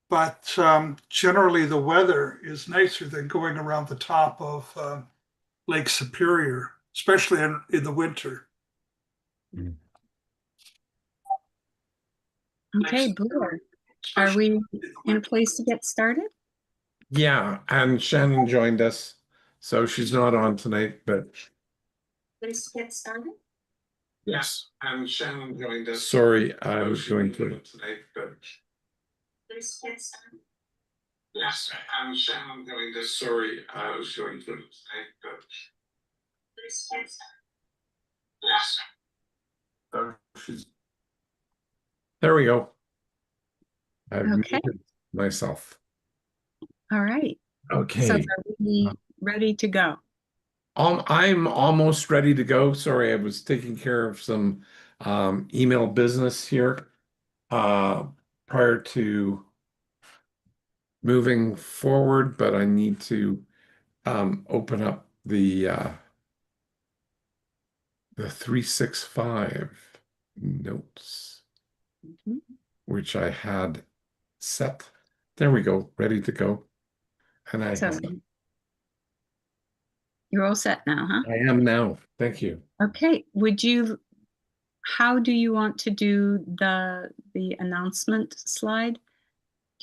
but generally the weather is nicer than going around the top of Lake Superior, especially in the winter. Mm. Lake Okay, Superior, Blair, are especially we in the in a winter. place to get started? Yeah, and Shannon joined us, so she's not on tonight, but Place to get started? yes, and Shannon joined us. Sorry, I was going to tonight, but Place to get started. yes, and Shannon joined us. Sorry, I was going to tonight, but Place to get started. yes. So she's there we go. I've Okay, muted myself. all right. So Okay. are we ready to go? I'm almost ready to go. Sorry, I was taking care of some email business here uh, prior to moving forward, but I need to open up the 365 notes, Mhm. which I had set. There we go, ready to go. And So you're all set now, huh? I am now. Thank you. Okay, how do you want to do the announcement slide? Do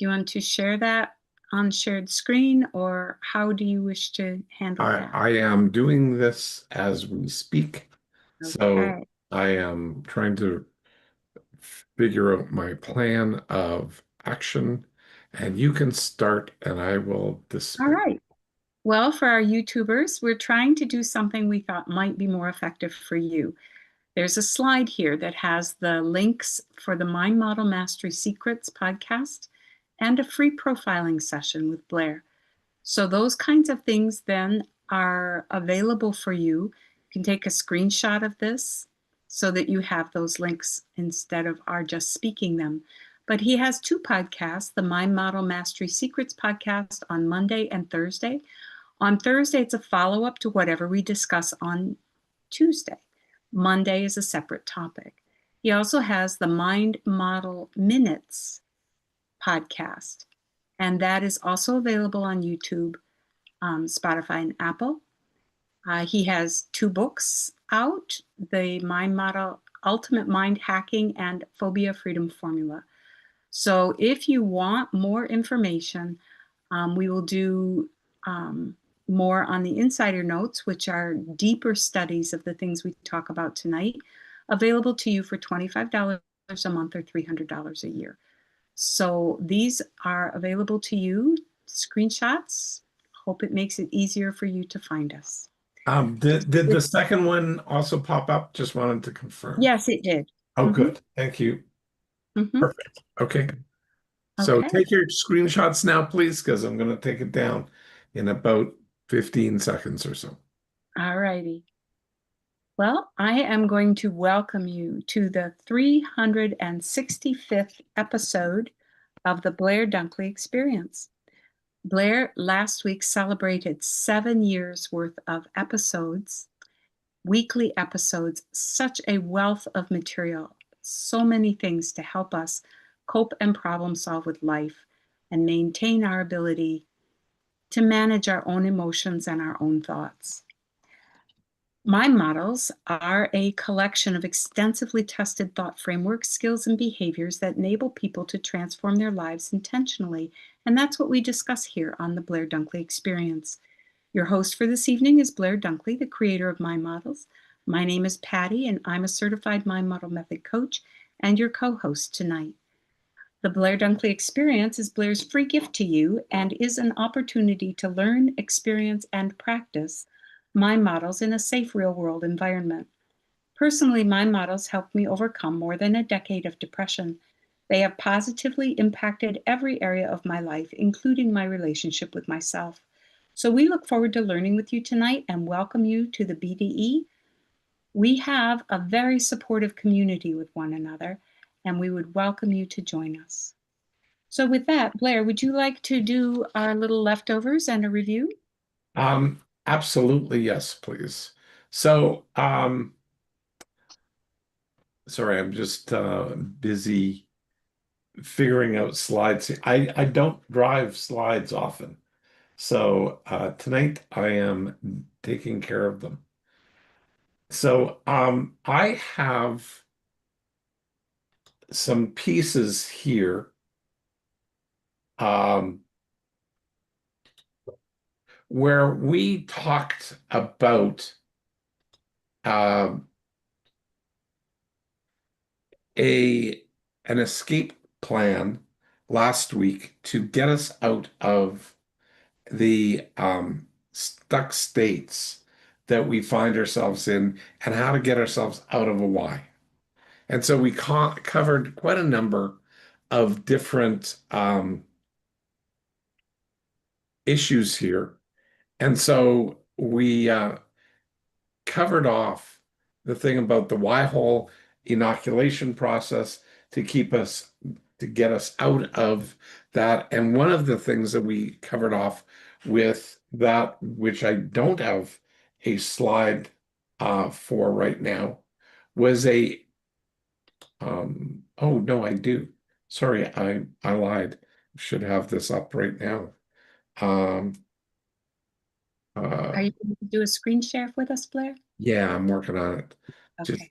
you want to share that on shared screen, or how do you wish to handle I that? I am doing this as we speak, so Okay, I am trying to figure out my plan of action, and you can start, and I will all dispense. right. Well, for our YouTubers, we're trying to do something we thought might be more effective for you. There's a slide here that has the links for the Mind Model Mastery Secrets podcast and a free profiling session with Blair. So those kinds of things then are available for you. You can take a screenshot of this so that you have those links instead of our just speaking them. But he has two podcasts, the Mind Model Mastery Secrets podcast on Monday and Thursday. On Thursday, it's a follow-up to whatever we discuss on Tuesday. Monday is a separate topic. He also has the Mind Model Minutes podcast, and that is also available on YouTube, Spotify, and Apple. He has two books out, the Mind Model Ultimate Mind Hacking and Phobia Freedom Formula. So if you want more information, we will do more on the insider notes, which are deeper studies of the things we talk about tonight, available to you for $25 a month or $300 a year. So these are available to you, screenshots. Hope it makes it easier for you to find us. Did the second one also pop up? Just wanted to confirm. Yes, it did. Oh, Mhm, good. Thank you. mhm. Perfect. Okay. So Okay. take your screenshots now, please, because I'm going to take it down in about 15 seconds or so. All righty. Well, I am going to welcome you to the 365th episode of the Blair Dunkley Experience. Blair last week celebrated 7 years worth of episodes, weekly episodes, such a wealth of material, so many things to help us cope and problem solve with life and maintain our ability to manage our own emotions and our own thoughts. Mind models are a collection of extensively tested thought frameworks, skills, and behaviors that enable people to transform their lives intentionally. And that's what we discuss here on the Blair Dunkley Experience. Your host for this evening is Blair Dunkley, the creator of Mind Models. My name is Patty, and I'm a certified Mind Model Method coach and your co-host tonight. The Blair Dunkley Experience is Blair's free gift to you and is an opportunity to learn, experience, and practice mind models in a safe real-world environment. Personally, mind models helped me overcome more than a decade of depression. They have positively impacted every area of my life, including my relationship with myself. So we look forward to learning with you tonight and welcome you to the BDE. We have a very supportive community with one another, and we would welcome you to join us. So with that, Blair, would you like to do our little leftovers and a review? Absolutely, yes, please. So, sorry, I'm just busy figuring out slides. I don't drive slides often. So tonight I am taking care of them. So I have some pieces here um, where we talked about um, a an escape plan last week to get us out of the stuck states that we find ourselves in and how to get ourselves out of a Y. And so we covered quite a number of different issues here. And so we covered off the thing about the Y hole inoculation process to get us out of that. And one of the things that we covered off with that, which I don't have a slide for right now, was oh no, I do. Sorry, I lied. Should have this up right now. Um, Are you going to do a screen share with us, Blair? yeah, I'm working on it. Just Okay.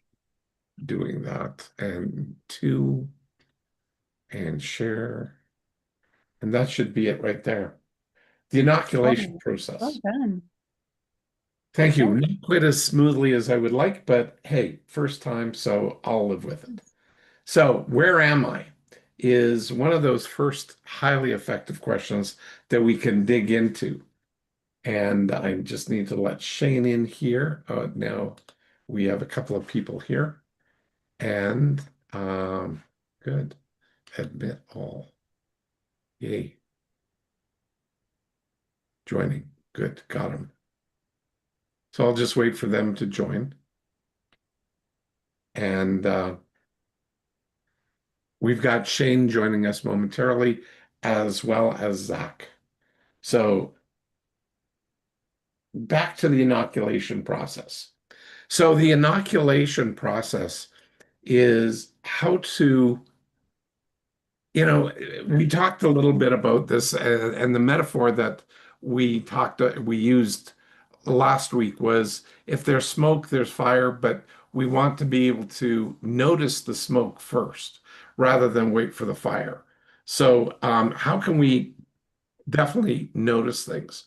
doing that and two and share. And that should be it right there. The inoculation Oh, well process. done. Thank you. Okay. Not quite as smoothly as I would like, but hey, first time, so I'll live with it. So, where am I? Is one of those first highly effective questions that we can dig into. And I just need to let Shane in here. Now we have a couple of people here. And good. Admit all. Yay. Joining. Good. Got them. So I'll just wait for them to join. And we've got Shane joining us momentarily, as well as Zach. So back to the inoculation process. So the inoculation process is how to, we talked a little bit about this, and the metaphor that we used last week was if there's smoke, there's fire, but we want to be able to notice the smoke first rather than wait for the fire. So, how can we definitely notice things?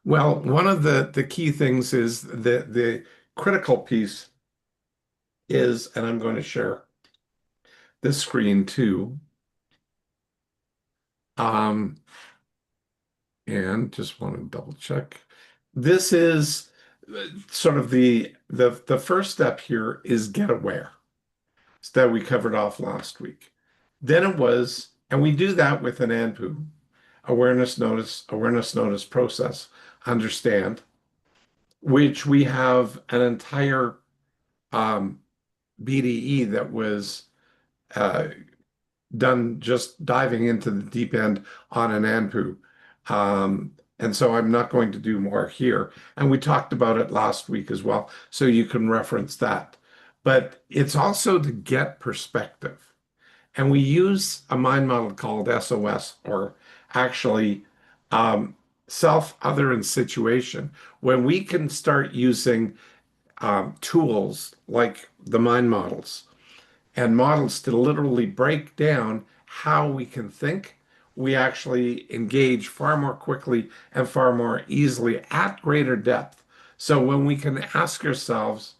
Well, one of the key things is the critical piece is, and I'm going to share this screen too. And just want to double check. This is sort of the first step here is get aware that we covered off last week. Then it was, and we do that with an ANPU, awareness notice process, understand, which we have an entire BDE that was uh, done just diving into the deep end on an ANPU. And so I'm not going to do more here. And we talked about it last week as well, so you can reference that. But it's also to get perspective. And we use a mind model called SOS, or actually self, other, and situation, when we can start using tools like the mind models and models to literally break down how we can think, we actually engage far more quickly and far more easily at greater depth. So when we can ask ourselves,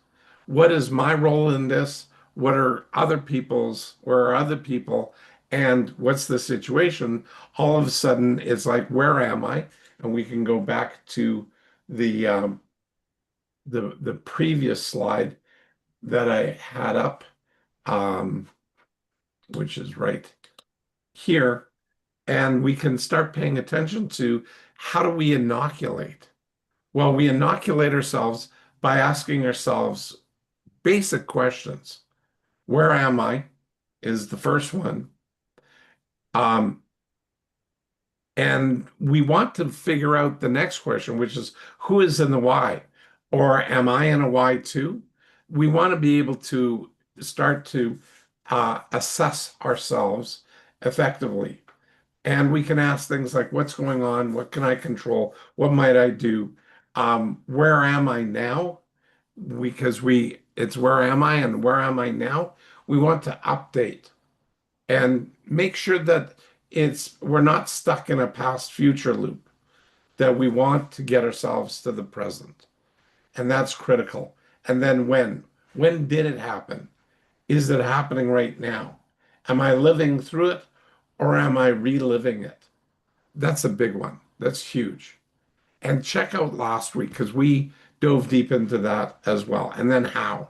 what is my role in this? What are other people's, where are other people? And what's the situation? All of a sudden, it's like, where am I? And we can go back to the the previous slide that I had up. Which is right here. And we can start paying attention to how do we inoculate? Well, we inoculate ourselves by asking ourselves basic questions. Where am I? Is the first one. Um, and we want to figure out the next question, which is who is in the Y? Or am I in a Y too? We want to be able to start to assess ourselves effectively. And we can ask things like, what's going on? What can I control? What might I do? Where am I now? Because it's where am I and where am I now? We want to update and make sure that we're not stuck in a past future loop, that we want to get ourselves to the present. And that's critical. And then when? When did it happen? Is it happening right now? Am I living through it or am I reliving it? That's a big one. That's huge. And check out last week because we dove deep into that as well. And then how?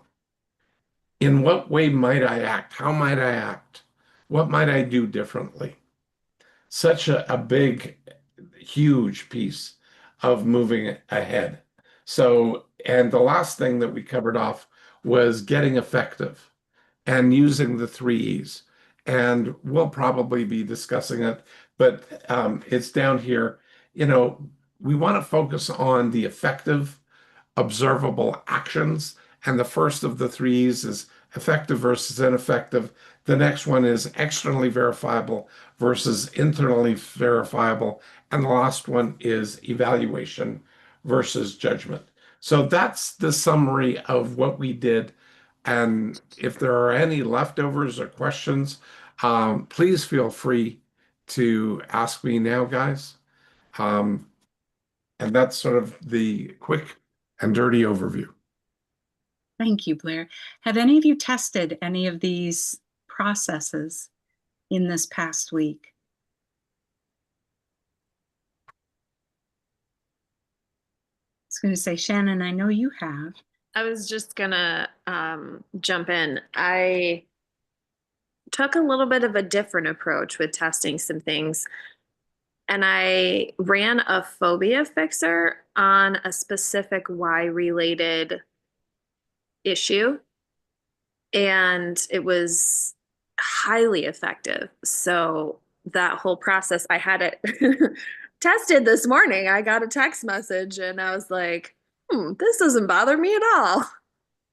In what way might I act? How might I act? What might I do differently? Such a big, huge piece of moving ahead. So, and the last thing that we covered off was getting effective and using the three E's. And we'll probably be discussing it, but it's down here. You know, we want to focus on the effective, observable actions. And the first of the three E's is effective versus ineffective. The next one is externally verifiable versus internally verifiable. And the last one is evaluation versus judgment. So that's the summary of what we did. And if there are any leftovers or questions, please feel free to ask me now, guys. Um, and that's sort of the quick and dirty overview. Thank you, Blair. Have any of you tested any of these processes in this past week? I was going to say, Shannon, I know you have. I was just gonna jump in. I took a little bit of a different approach with testing some things, and I ran a phobia fixer on a specific Y related issue, and it was highly effective. So that whole process, I had it tested this morning. I got a text message and I was like, this doesn't bother me at all.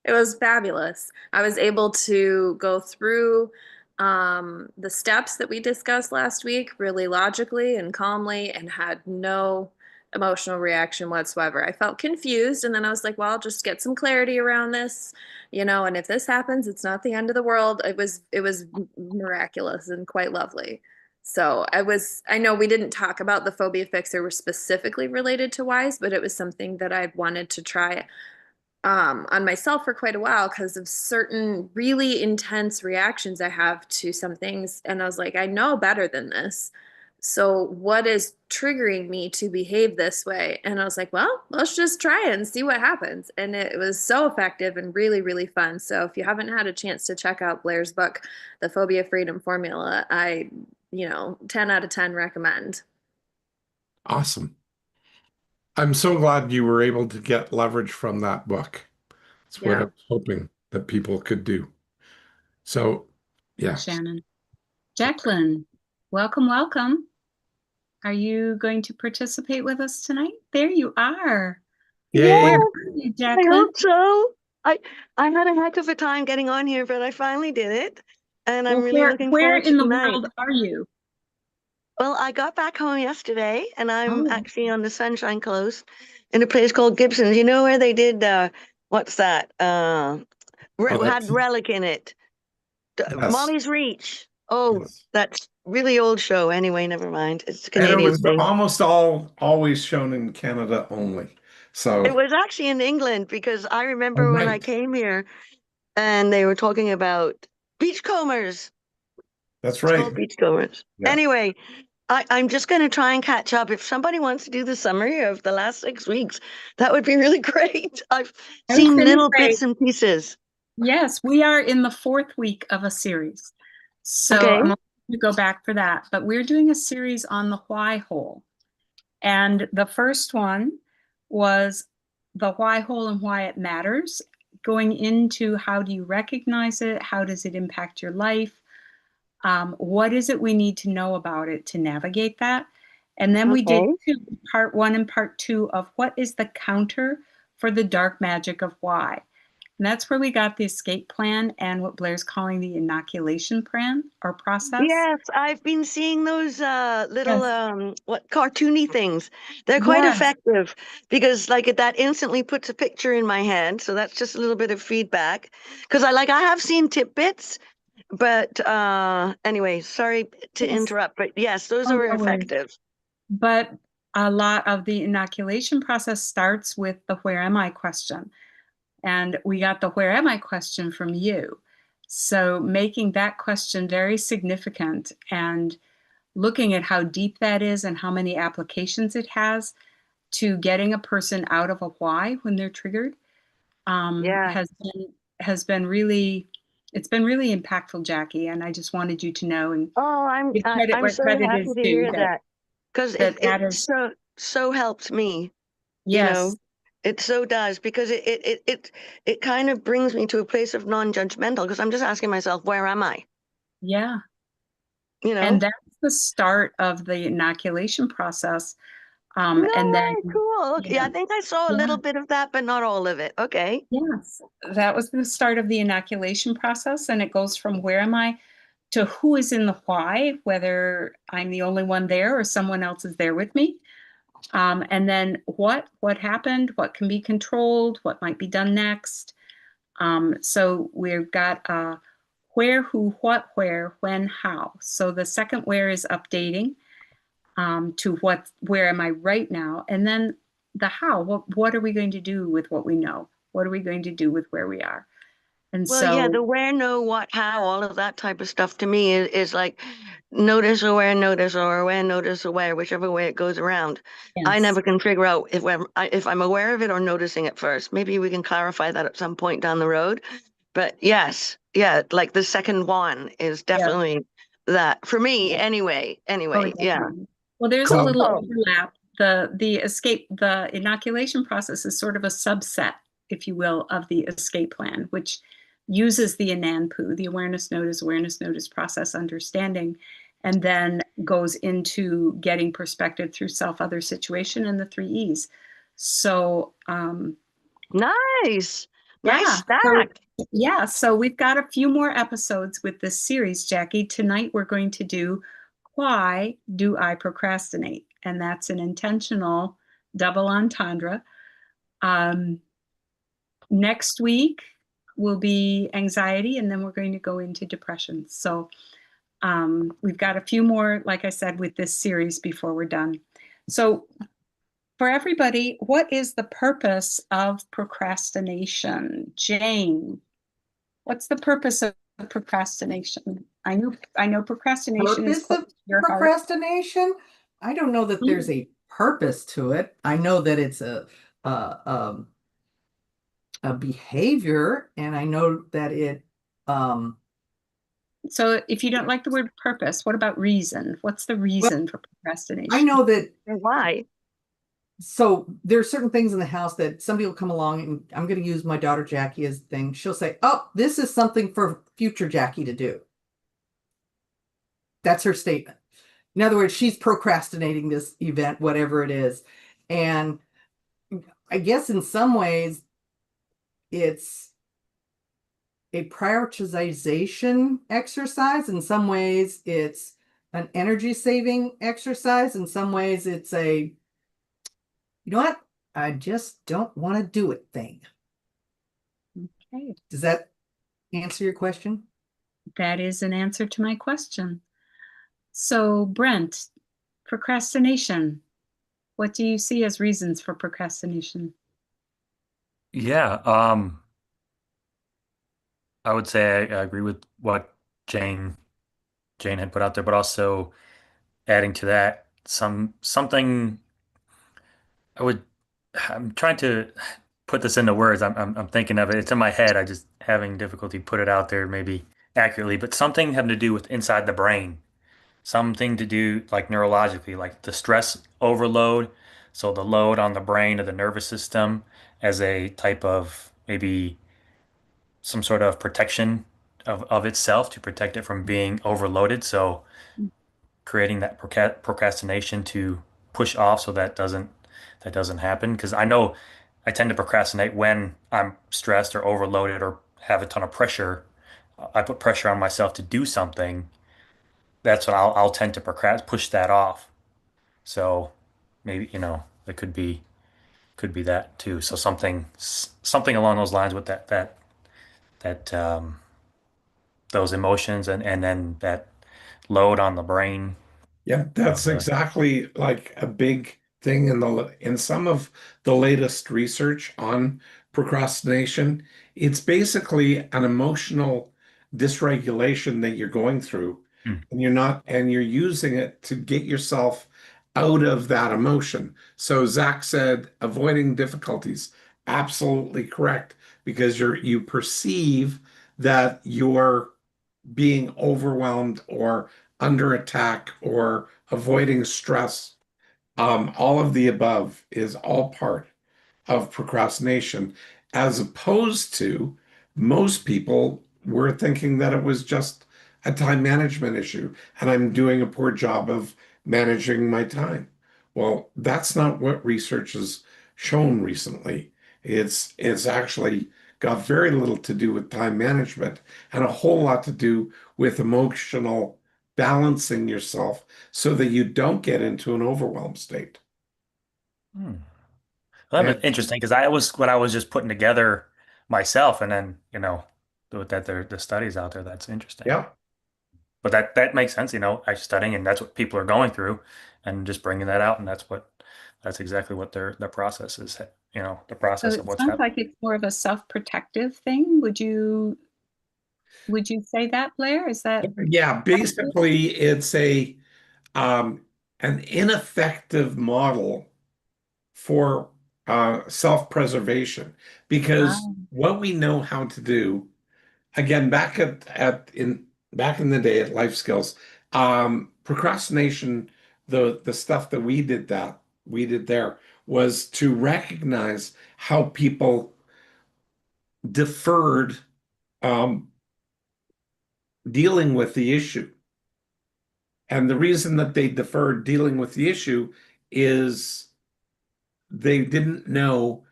It was fabulous. I was able to go through the steps that we discussed last week really logically and calmly and had no emotional reaction whatsoever. I felt confused and then I was like, well, I'll just get some clarity around this, and if this happens, it's not the end of the world. It was miraculous and quite lovely. So I know we didn't talk about the phobia fixer were specifically related to WISE, but it was something that I'd wanted to try on myself for quite a while because of certain really intense reactions I have to some things. And I was like, I know better than this. So what is triggering me to behave this way? And I was like, well, let's just try it and see what happens. And it was so effective and really, really fun. So if you haven't had a chance to check out Blair's book, The Phobia Freedom Formula, 10 out of 10 recommend. Awesome. I'm so glad you were able to get leverage from that book. It's what I was hoping that people could do. So, yeah. Shannon. Jacqueline, welcome, welcome. Are you going to participate with us tonight? There you are. Yay. Where are you, Jacqueline? I hope so. I had a heck of a time getting on here, but I finally did it. And I'm really looking where forward to in the tonight. world are you? Well, I got back home yesterday and I'm Oh. actually on the Sunshine Coast in a place called Gibson's. You know where they did what's that? Had Relic in it. Yes. Molly's Reach. Oh, Yes. that's really old show. Anyway, never mind. It's a And it Canadian was thing. almost always shown in Canada only. So It was actually in England because I remember when I right. came here and they were talking about beachcombers. That's It's right. called beachcombers. Yeah. Anyway, I'm just going to try and catch up. If somebody wants to do the summary of the last 6 weeks, that would be really great. I've seen little bits and pieces. Yes, we are in the 4th week of a series. So Okay. I'm going to go back for that. But we're doing a series on the why hole. And the first one was the why hole and why it matters, going into how do you recognize it? How does it impact your life? What is it we need to know about it to navigate that? And then we did part 1 and part 2 of what is the counter for the dark magic of why. And that's where we got the escape plan and what Blair's calling the inoculation plan or process. Yes, I've been seeing those little Yes. what cartoony things. They're quite Yes. effective because like that instantly puts a picture in my head. So that's just a little bit of feedback. Because I have seen tidbits, but anyway, sorry to Yes. interrupt, but yes, those Oh, are no worries. effective. But a lot of the inoculation process starts with the where am I question. And we got the where am I question from you. So making that question very significant and looking at how deep that is and how many applications it has to getting a person out of a why when they're triggered Yeah. has been really, it's been really impactful, Jackie. And I just wanted you to know and Oh, give credit I'm where so credit happy is to due hear that because that it is, so helped me. You yes, know, it so does because it kind of brings me to a place of non-judgmental because I'm just asking myself, where am I? yeah. You And know? that's the start of the inoculation process. No And then, way, cool. Okay, yeah, yeah, I think I saw a yeah, little bit of that, but not all of it. Okay. yes, that was the start of the inoculation process. And it goes from where am I to who is in the why, whether I'm the only one there or someone else is there with me. And then what happened, what can be controlled, what might be done next. So we've got where, who, what, where, when, how. So the second where is updating to where am I right now? And then the how, what are we going to do with what we know? What are we going to do with where we are? And Well, yeah, so, the where, no, what, how, all of that type of stuff to me is like notice, or aware, notice, aware, whichever way it goes around. I yes, never can figure out if I'm aware of it or noticing it first. Maybe we can clarify that at some point down the road. But yes, yeah, like the second one is yeah, definitely that for me yeah. anyway. Oh, Anyway, yeah. definitely. Well, there's a little Cool. overlap. The inoculation process is sort of a subset, if you will, of the escape plan, which uses the ANANPU, the awareness notice process understanding, and then goes into getting perspective through self, other, situation, and the three E's. So Nice. Nice yeah. So stack. yeah, so we've got a few more episodes with this series, Jackie. Tonight we're going to do Why Do I Procrastinate? And that's an intentional double entendre. Um, Next week will be anxiety, and then we're going to go into depression. So we've got a few more, like I said, with this series before we're done. So for everybody, what is the purpose of procrastination? Jane, what's the purpose of procrastination? I know procrastination is Purpose close of to your heart. procrastination? I don't know that there's Mm. a purpose to it. I know that it's a a behavior, and I know that it um So if you don't like the word purpose, what about reason? What's the well, reason for I procrastination? know that Why? so there are certain things in the house that somebody will come along, and I'm going to use my daughter Jackie as the thing. She'll say, "Oh, this is something for future Jackie to do." That's her statement. In other words, she's procrastinating this event, whatever it is. And I guess in some ways it's a prioritization exercise. In some ways it's an energy saving exercise. In some ways it's a, you know what? I just don't want to do it thing. Okay, Does that answer your question? that is an answer to my question. So Brent, procrastination. What do you see as reasons for procrastination? Yeah, I would say I agree with what Jane had put out there, but also adding to that something I would I'm trying to put this into words. I'm thinking of it. It's in my head. I just having difficulty put it out there maybe accurately, but something having to do with inside the brain. Something to do like neurologically, like the stress overload. So the load on the brain or the nervous system as a type of maybe some sort of protection of itself to protect it from being overloaded. So creating that procrastination to push off so that doesn't happen. Because I know I tend to procrastinate when I'm stressed or overloaded or have a ton of pressure. I put pressure on myself to do something. That's when I'll tend to push that off. So maybe, it could be that too. So something along those lines with that those emotions and then that load on the brain Yeah, of that's the exactly like a big thing in some of the latest research on procrastination. It's basically an emotional dysregulation that you're going through, Hmm. and you're using it to get yourself out of that emotion. So Zach said avoiding difficulties. Absolutely correct, because you perceive that you're being overwhelmed or under attack or avoiding stress. All of the above is all part of procrastination, as opposed to most people were thinking that it was just a time management issue and I'm doing a poor job of managing my time. Well, that's not what research has shown recently. It's actually got very little to do with time management and a whole lot to do with emotional balancing yourself so that you don't get into an overwhelmed state. Hmm. Well, And that's interesting because I was what I was just putting together myself, and then with that the studies out there. That's interesting. yeah, But that makes sense. I studying, and that's what people are going through, and just bringing that out, and that's exactly what their process is. The So process of it what's sounds happening. like it's more of a self-protective thing. Would you say that, Blair? Is that yeah, accurate? basically it's a an ineffective model for self-preservation because Ah, what we know how to do, again, back in the day at Life Skills, procrastination, the stuff that we did there was to recognize how people deferred um, dealing with the issue. And the reason that they deferred dealing with the issue is they didn't know.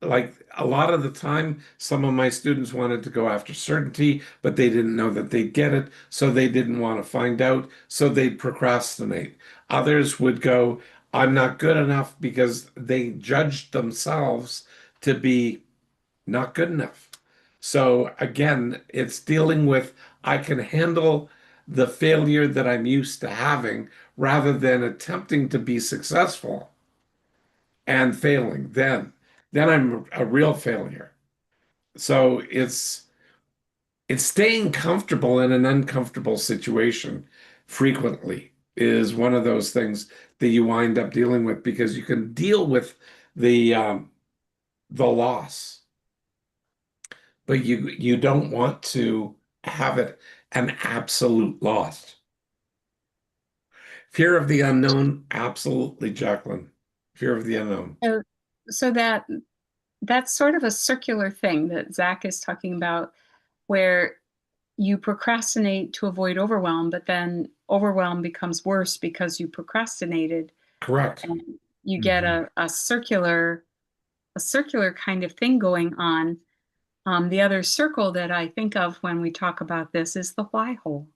Like a lot of the time, some of my students wanted to go after certainty, but they didn't know that they'd get it, so they didn't want to find out, so they'd procrastinate. Others would go, I'm not good enough because they judged themselves to be not good enough. So again, it's dealing with I can handle the failure that I'm used to having rather than attempting to be successful and failing. Then I'm a real failure. So it's staying comfortable in an uncomfortable situation frequently is one of those things that you wind up dealing with because you can deal with the loss, but you don't want to have it an absolute loss. Fear of the unknown, absolutely, Jacqueline. Fear of the unknown. so so that's sort of a circular thing that Zach is talking about, where you procrastinate to avoid overwhelm, but then overwhelm becomes worse because you procrastinated, Correct. and you get Mhm. a circular kind of thing going on. The other circle that I think of when we talk about this is the why hole.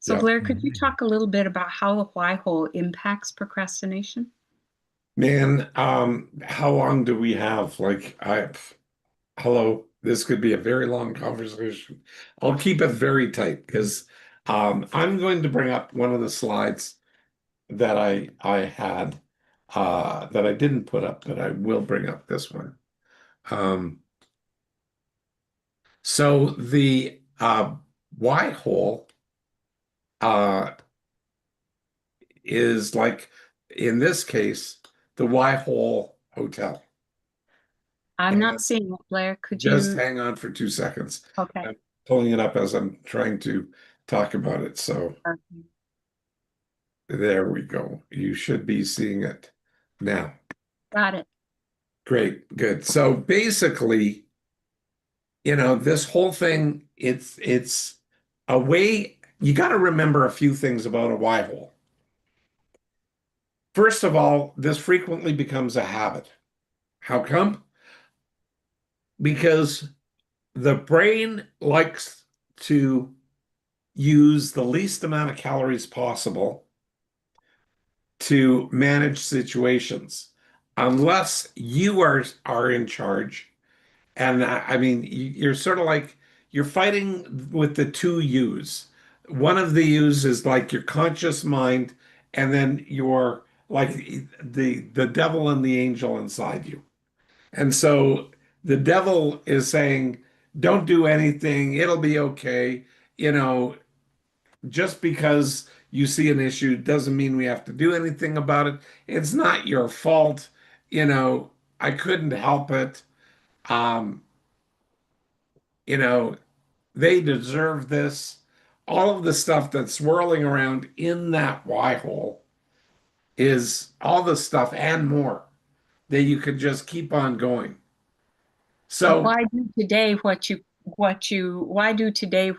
So, Yeah. Blair, could you Mhm. talk a little bit about how the why hole impacts procrastination? Man, how long do we have? Hello, this could be a very long conversation. I'll keep it very tight because I'm going to bring up one of the slides that I had that I didn't put up, but I will bring up this one. Um, so the Y hole uh, is like in this case the Y hole hotel. I'm And not seeing it, Blair. Could just you? hang on for 2 seconds. Okay. I'm pulling it up as I'm trying to talk about it. So Okay. there we go. You should be seeing it now. Got it. Great, good. So basically, this whole thing, it's a way you got to remember a few things about a Y hole. First of all, this frequently becomes a habit. How come? because the brain likes to use the least amount of calories possible to manage situations, unless you are in charge. And I mean, you're sort of like you're fighting with the two U's. One of the U's is like your conscious mind, and then your like the devil and the angel inside you. And so the devil is saying, "Don't do anything; it'll be okay." You know, just because you see an issue doesn't mean we have to do anything about it. It's not your fault. You know, I couldn't help it. Um, you know, they deserve this. All of the stuff that's swirling around in that Y hole is all the stuff and more that you could just keep on going. So, Why do today why do today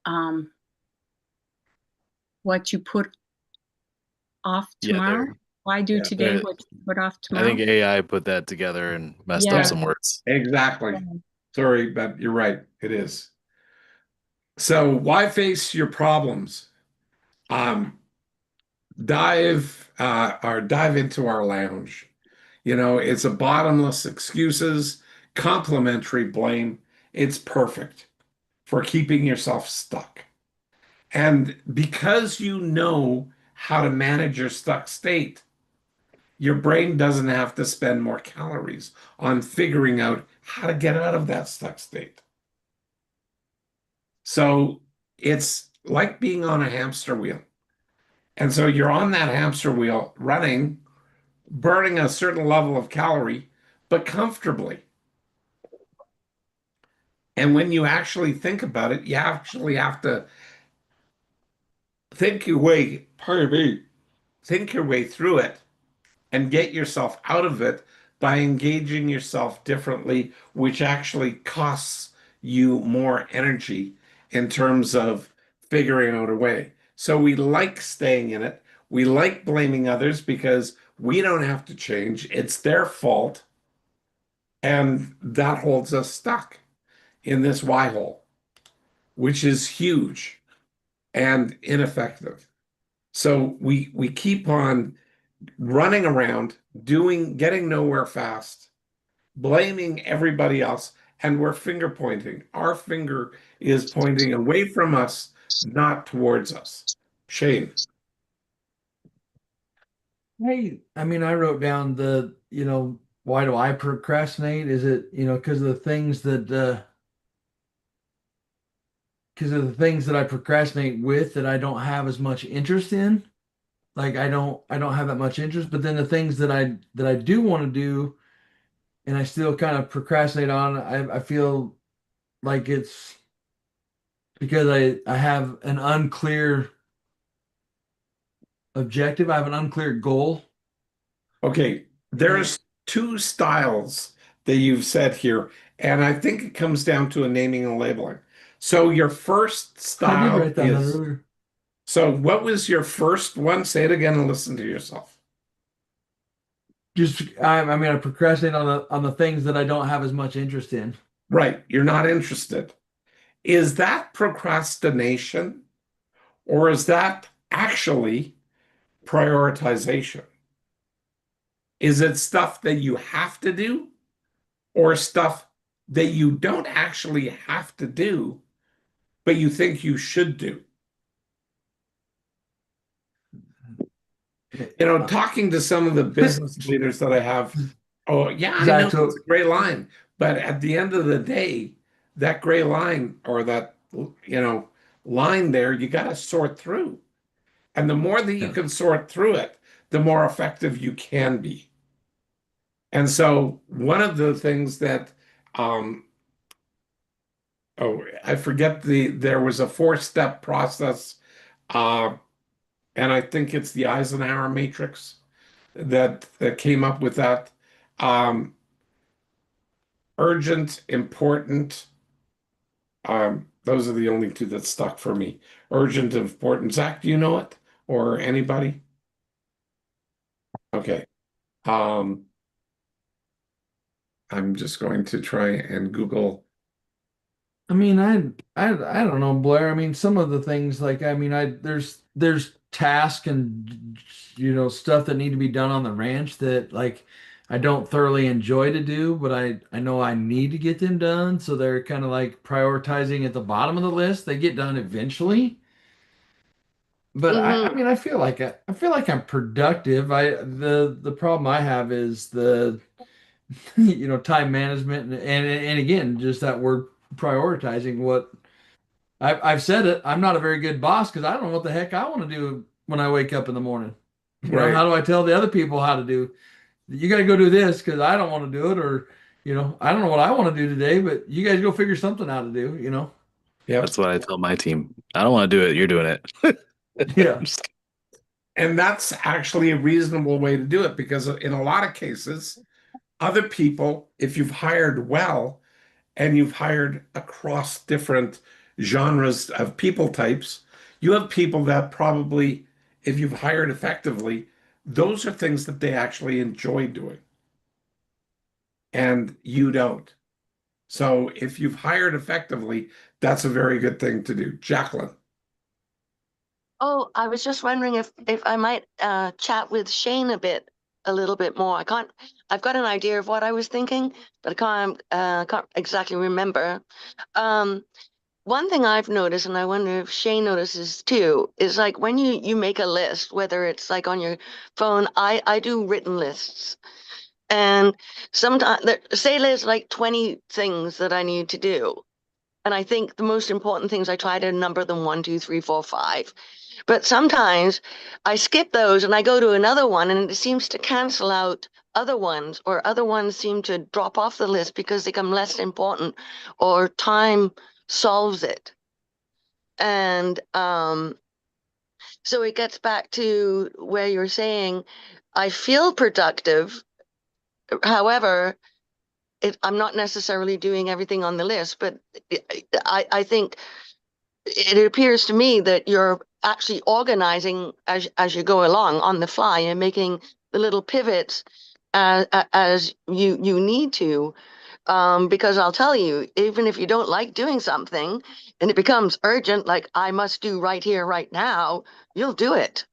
um what you put off Yeah, tomorrow? Why do yeah, today what you put off I tomorrow? think AI put that together and messed up Yeah. some words. exactly. Sorry, but you're right. It is. So, why face your problems? Um, dive into our lounge. You know, it's a bottomless excuses, complimentary blame. It's perfect for keeping yourself stuck. And because you know how to manage your stuck state, your brain doesn't have to spend more calories on figuring out how to get out of that stuck state. So it's like being on a hamster wheel. And so you're on that hamster wheel running, burning a certain level of calorie, but comfortably. And when you actually think about it, you actually have to think your way through it and get yourself out of it by engaging yourself differently, which actually costs you more energy in terms of figuring out a way. So we like staying in it. We like blaming others because we don't have to change. It's their fault. And that holds us stuck in this Y hole, which is huge and ineffective. So we keep on running around, getting nowhere fast, blaming everybody else, and we're finger pointing. Our finger is pointing away from us, not towards us. Shane. Hey, I mean, I wrote down why do I procrastinate? Is it, because of the things that I procrastinate with that I don't have as much interest in. Like I don't have that much interest, but then the things that I do want to do and I still kind of procrastinate on, I feel like it's because I have an unclear objective, I have an unclear goal. Okay, there's two styles that you've said here, and I think it comes down to a naming and labeling. So your first I did style write that down is, earlier. so what was your first one? Say it again and listen to yourself. Just I mean I procrastinate on the things that I don't have as much interest in. Right, you're not interested. Is that procrastination or is that actually prioritization? Is it stuff that you have to do or stuff that you don't actually have to do, but you think you should do? You know, talking to some of the business leaders that I have, oh, yeah, I know Zach, so it's a gray line, but at the end of the day, that gray line or that, line there, you got to sort through. And the more that you yeah. can sort through it, the more effective you can be. And so one of the things that, I forget there was a 4-step process, uh, and I think it's the Eisenhower matrix that came up with that. Um, urgent, important. Those are the only two that stuck for me. Urgent, important. Zach, do you know it or anybody? Okay. Um, I'm just going to try and Google. I mean, I don't know, Blair. I mean, some of the things like I mean, there's tasks and stuff that need to be done on the ranch that like I don't thoroughly enjoy to do, but I know I need to get them done. So they're kind of like prioritizing at the bottom of the list. They get done eventually. But I Mm-hmm. mean, I feel like I'm productive. The problem I have is the time management and again just that word prioritizing what I've said it. I'm not a very good boss because I don't know what the heck I want to do when I wake up in the morning. Right. How do I tell the other people how to do? You got to go do this because I don't want to do it, or I don't know what I want to do today, but you guys go figure something out to do. Yep. That's what I tell my team. I don't want to do it. You're doing it. Yeah. Just- And that's actually a reasonable way to do it because in a lot of cases, other people, if you've hired well and you've hired across different genres of people types, you have people that probably, if you've hired effectively, those are things that they actually enjoy doing. And you don't. So if you've hired effectively, that's a very good thing to do. Jacqueline. Oh, I was just wondering if I might chat with Shane a little bit more. I've got an idea of what I was thinking, but I can't exactly remember. Um, One thing I've noticed, and I wonder if Shane notices too, is like when you make a list, whether it's like on your phone, I do written lists, and sometimes say there's like 20 things that I need to do. And I think the most important things I try to number them 1, 2, 3, 4, 5. But sometimes I skip those and I go to another one and it seems to cancel out other ones, or other ones seem to drop off the list because they become less important or time solves it. And so it gets back to where you're saying, I feel productive. However, I'm not necessarily doing everything on the list, but I think it appears to me that you're actually organizing as you go along on the fly and making the little pivots as you need to. Because I'll tell you, even if you don't like doing something and it becomes urgent, like I must do right here, right now, you'll do it.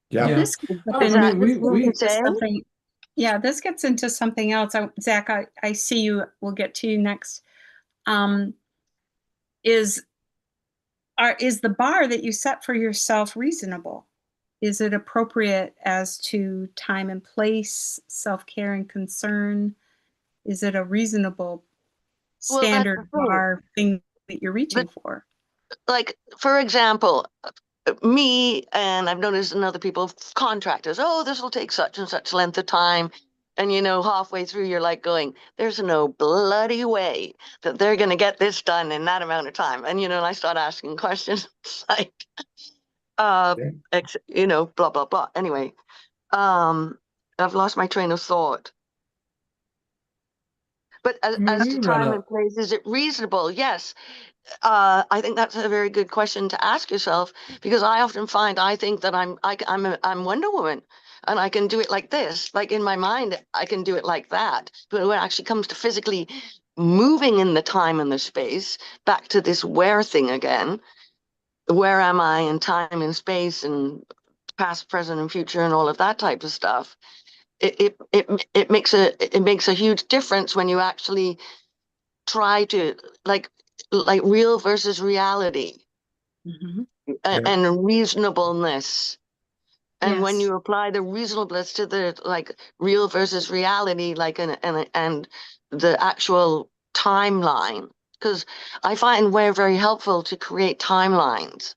Yeah. Yeah. This gets I Is into that mean, the thing to into say? something. Yeah, this gets into something else. Zach, I see you. We'll get to you next. Um, is is the bar that you set for yourself reasonable? Is it appropriate as to time and place, self-care and concern? Is it a reasonable Well, that's the standard thing. bar thing that you're reaching But for? like, for example, me and I've noticed in other people, contractors, oh, this will take such and such length of time. And halfway through, you're like going, there's no bloody way that they're going to get this done in that amount of time. And, and I start asking questions like, Yeah. blah, blah, blah. Anyway, um, I've lost my train of thought. But I mean, as we to run time a and place, is it reasonable? Yes. I think that's a very good question to ask yourself, because I often find I think that I'm Wonder Woman and I can do it like this. Like in my mind, I can do it like that. But when it actually comes to physically moving in the time and the space, back to this where thing again, where am I in time and space and past, present, and future and all of that type of stuff. It makes a huge difference when you actually try to like real versus reality Mhm. Yeah. and reasonableness. And when Yes. you apply the reasonableness to the like real versus reality, like and the actual timeline, because I find we're very helpful to create timelines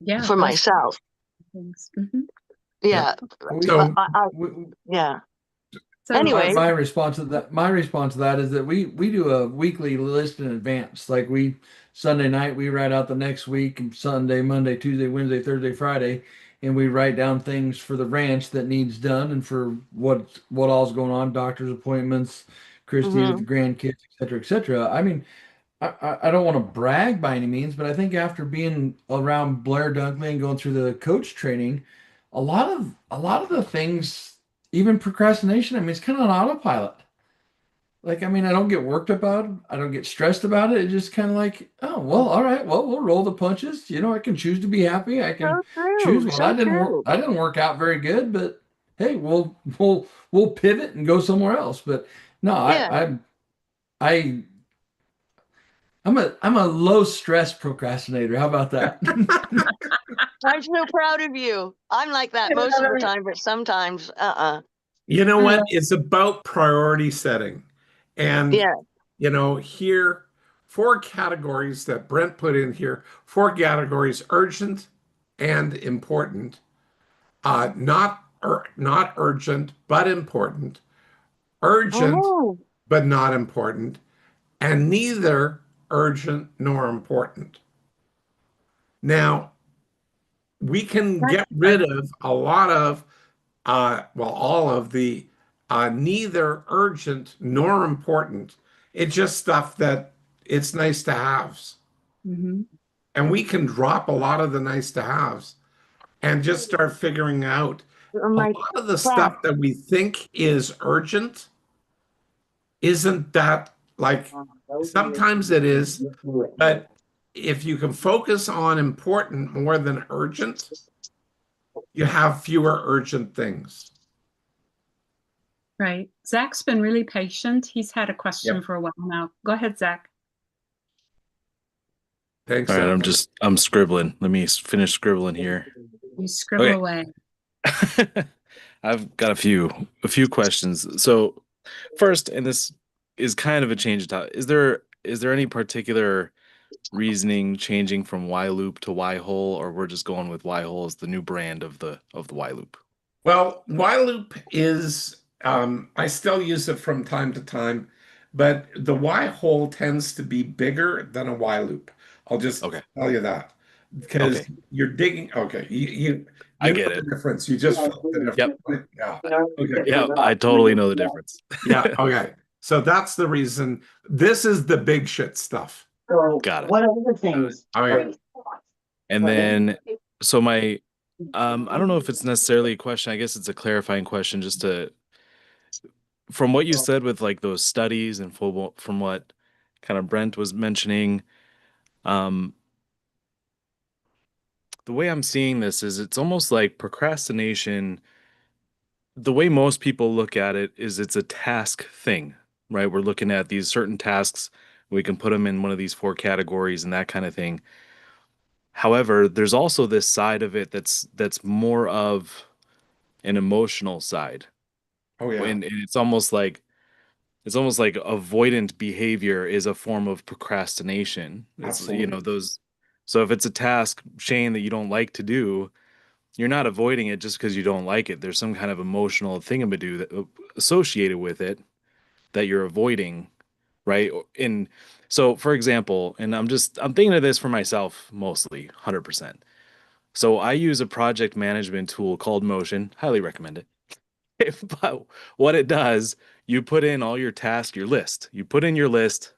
Yeah, for those myself. things. Mhm. Yeah. Yeah, So yeah. So Anyway, my response to that is that we do a weekly list in advance. Like Sunday night we write out the next week, and Sunday, Monday, Tuesday, Wednesday, Thursday, Friday, and we write down things for the ranch that needs done and for what all's going on, doctor's appointments, Christy with the mhm. grandkids, et cetera, et cetera. I mean, I don't want to brag by any means, but I think after being around Blair Dunkley and going through the coach training, a lot of the things even procrastination, I mean, it's kind of on autopilot. Like, I mean, I don't get worked about it. I don't get stressed about it. It's just kind of like, oh, well, all right, well, we'll roll the punches. You know, I can choose to be happy. I can So choose, true. well, So true. that didn't work out very good, but hey, we'll pivot and go somewhere else. But no, Yeah. I I'm a low stress procrastinator. How about that? I'm so proud of you. I'm like that most of the time, but sometimes, You know what? It's about priority setting. And, Yeah. here, four categories that Brent put in here, four categories: urgent and important, not urgent, but important, urgent, Oh, but not important, and neither urgent nor important. Now, we can get rid of a lot of, all of the neither urgent nor important. It's just stuff that it's nice to haves. Mhm. And we can drop a lot of the nice to haves and just start figuring out a my lot of the crap. stuff that we think is urgent isn't that, like, sometimes it is, but if you can focus on important more than urgent, you have fewer urgent things. Right. Zach's been really patient. He's had a question Yep. for a while now. Go ahead, Zach. Thanks, All right, Zach. I'm scribbling. Let me finish scribbling here. You scribble Okay. away. I've got a few questions. So first, and this is kind of a change of topic. Is there any particular reasoning changing from Y loop to Y hole, or we're just going with Y hole as the new brand of the Y loop? Well, Y loop is, I still use it from time to time, but the Y hole tends to be bigger than a Y loop. I'll just Okay. tell you that because Okay. you're digging. Okay, I you know get the it. difference. You just felt the Yep. difference. Right? Yeah. Okay. Yeah, I totally know the difference. Yeah. Okay. So that's the reason. This is the big shit stuff. Got it. One of the things. Okay. And then, so my, I don't know if it's necessarily a question. I guess it's a clarifying question, just to, from what you said with like those studies and from what kind of Brent was mentioning, um, the way I'm seeing this is it's almost like procrastination. The way most people look at it is it's a task thing, right? We're looking at these certain tasks. We can put them in one of these four categories and that kind of thing. However, there's also this side of it that's more of an emotional side. Oh yeah. And it's almost like avoidant behavior is a form of procrastination. It's, Absolutely. those, so if it's a task, Shane, that you don't like to do, you're not avoiding it just because you don't like it. There's some kind of emotional thingamadoo that associated with it that you're avoiding, right? And so, for example, and I'm thinking of this for myself mostly, 100%. So I use a project management tool called Motion. Highly recommend it. But what it does, you put in all your tasks, your list. You put in your list,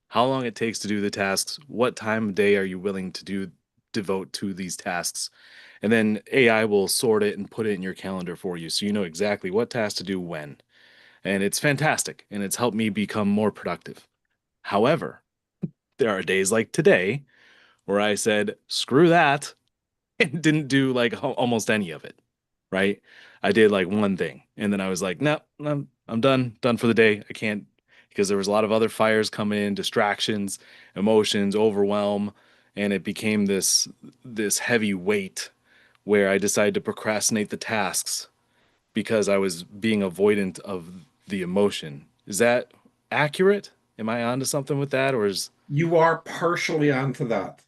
how long it takes to do the tasks, what time of day are you willing to devote to these tasks. And then AI will sort it and put it in your calendar for you so you know exactly what task to do when. And it's fantastic and it's helped me become more productive. However, there are days like today where I said, screw that, and didn't do like almost any of it, right? I did like one thing and then I was like, no, I'm done for the day. I can't, because there was a lot of other fires coming in, distractions, emotions, overwhelm, and it became this heavy weight where I decided to procrastinate the tasks because I was being avoidant of the emotion. Is that accurate? Am I onto something with that, or is You are partially onto that.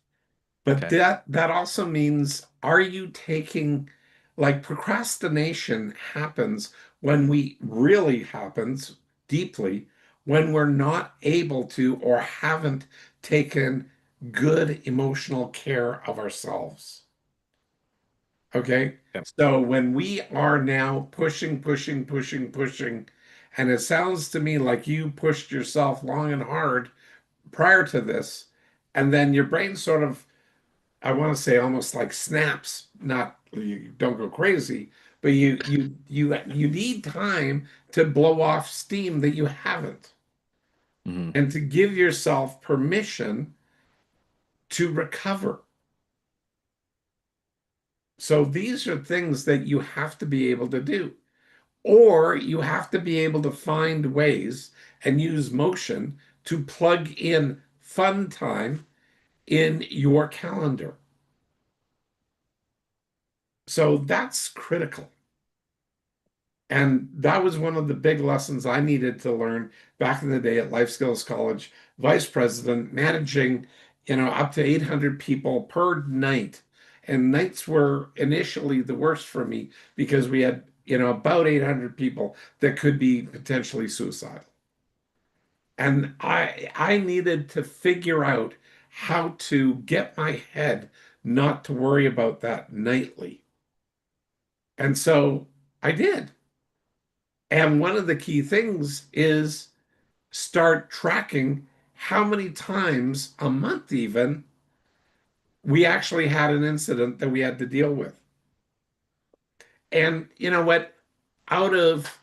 But okay? that also means, are you taking, like, procrastination happens when we really happens deeply when we're not able to or haven't taken good emotional care of ourselves. Okay? Yeah. So when we are now pushing, and it sounds to me like you pushed yourself long and hard prior to this, and then your brain sort of, I want to say, almost like snaps, not, you don't go crazy, but you need time to blow off steam that you haven't, Mhm. and to give yourself permission to recover. So these are things that you have to be able to do, or you have to be able to find ways and use motion to plug in fun time in your calendar. So that's critical. And that was one of the big lessons I needed to learn back in the day at Life Skills College, vice president, managing, up to 800 people per night. And nights were initially the worst for me because we had, about 800 people that could be potentially suicidal. And I needed to figure out how to get my head not to worry about that nightly. And so I did. And one of the key things is start tracking how many times a month, even, we actually had an incident that we had to deal with. And you know what? Out of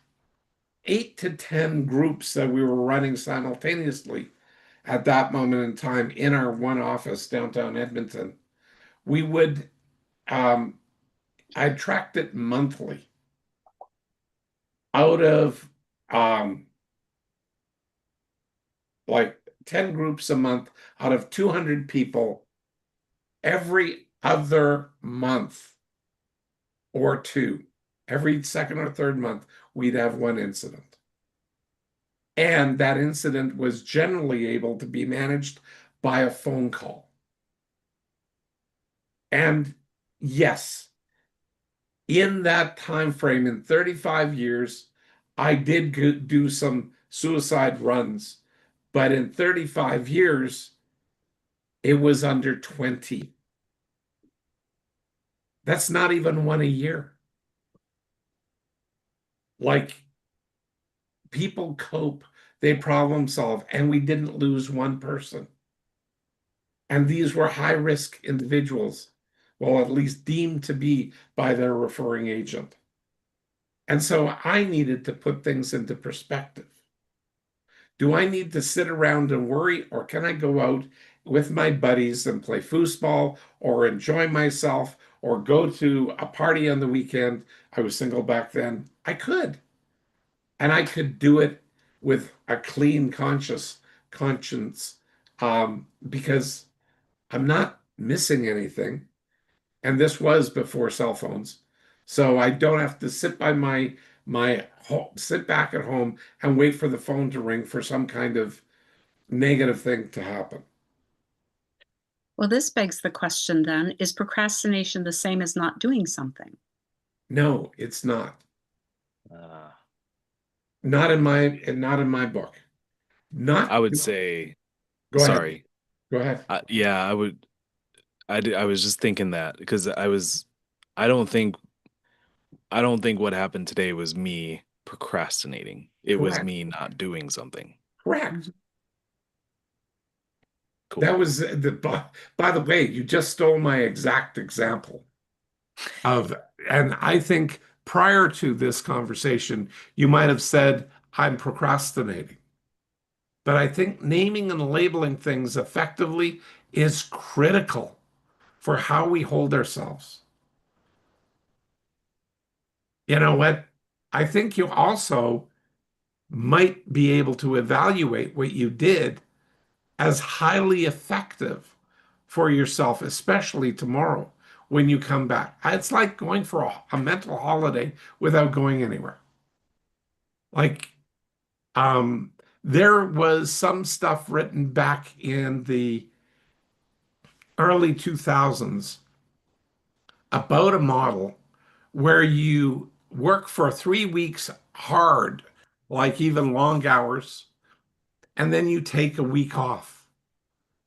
8 to 10 groups that we were running simultaneously at that moment in time in our one office downtown Edmonton, we would, I tracked it monthly. Out of like 10 groups a month, out of 200 people, every other month or two, every second or third month, we'd have one incident. And that incident was generally able to be managed by a phone call. And yes, in that time frame, in 35 years, I did do some suicide runs, but in 35 years, it was under 20. That's not even one a year. Like, people cope, they problem solve, and we didn't lose one person. And these were high risk individuals, well, at least deemed to be by their referring agent. And so I needed to put things into perspective. Do I need to sit around and worry, or can I go out with my buddies and play foosball or enjoy myself or go to a party on the weekend? I was single back then. I could. And I could do it with a clean conscience, because I'm not missing anything. And this was before cell phones. So I don't have to sit by sit back at home and wait for the phone to ring for some kind of negative thing to happen. Well, this begs the question then, is procrastination the same as not doing something? No, it's not. Uh, Not in my book. Not I would say, Go ahead. sorry. Go ahead. Yeah, I would. I was just thinking that because I don't think what happened today was me procrastinating. It was Correct. me not doing something. Correct. Cool. That was by the way, you just stole my exact example and I think prior to this conversation, you might have said, I'm procrastinating. But I think naming and labeling things effectively is critical for how we hold ourselves. You know what? I think you also might be able to evaluate what you did as highly effective for yourself, especially tomorrow when you come back. It's like going for a mental holiday without going anywhere. Like, there was some stuff written back in the early 2000s about a model where you work for 3 weeks hard, like even long hours, and then you take a week off.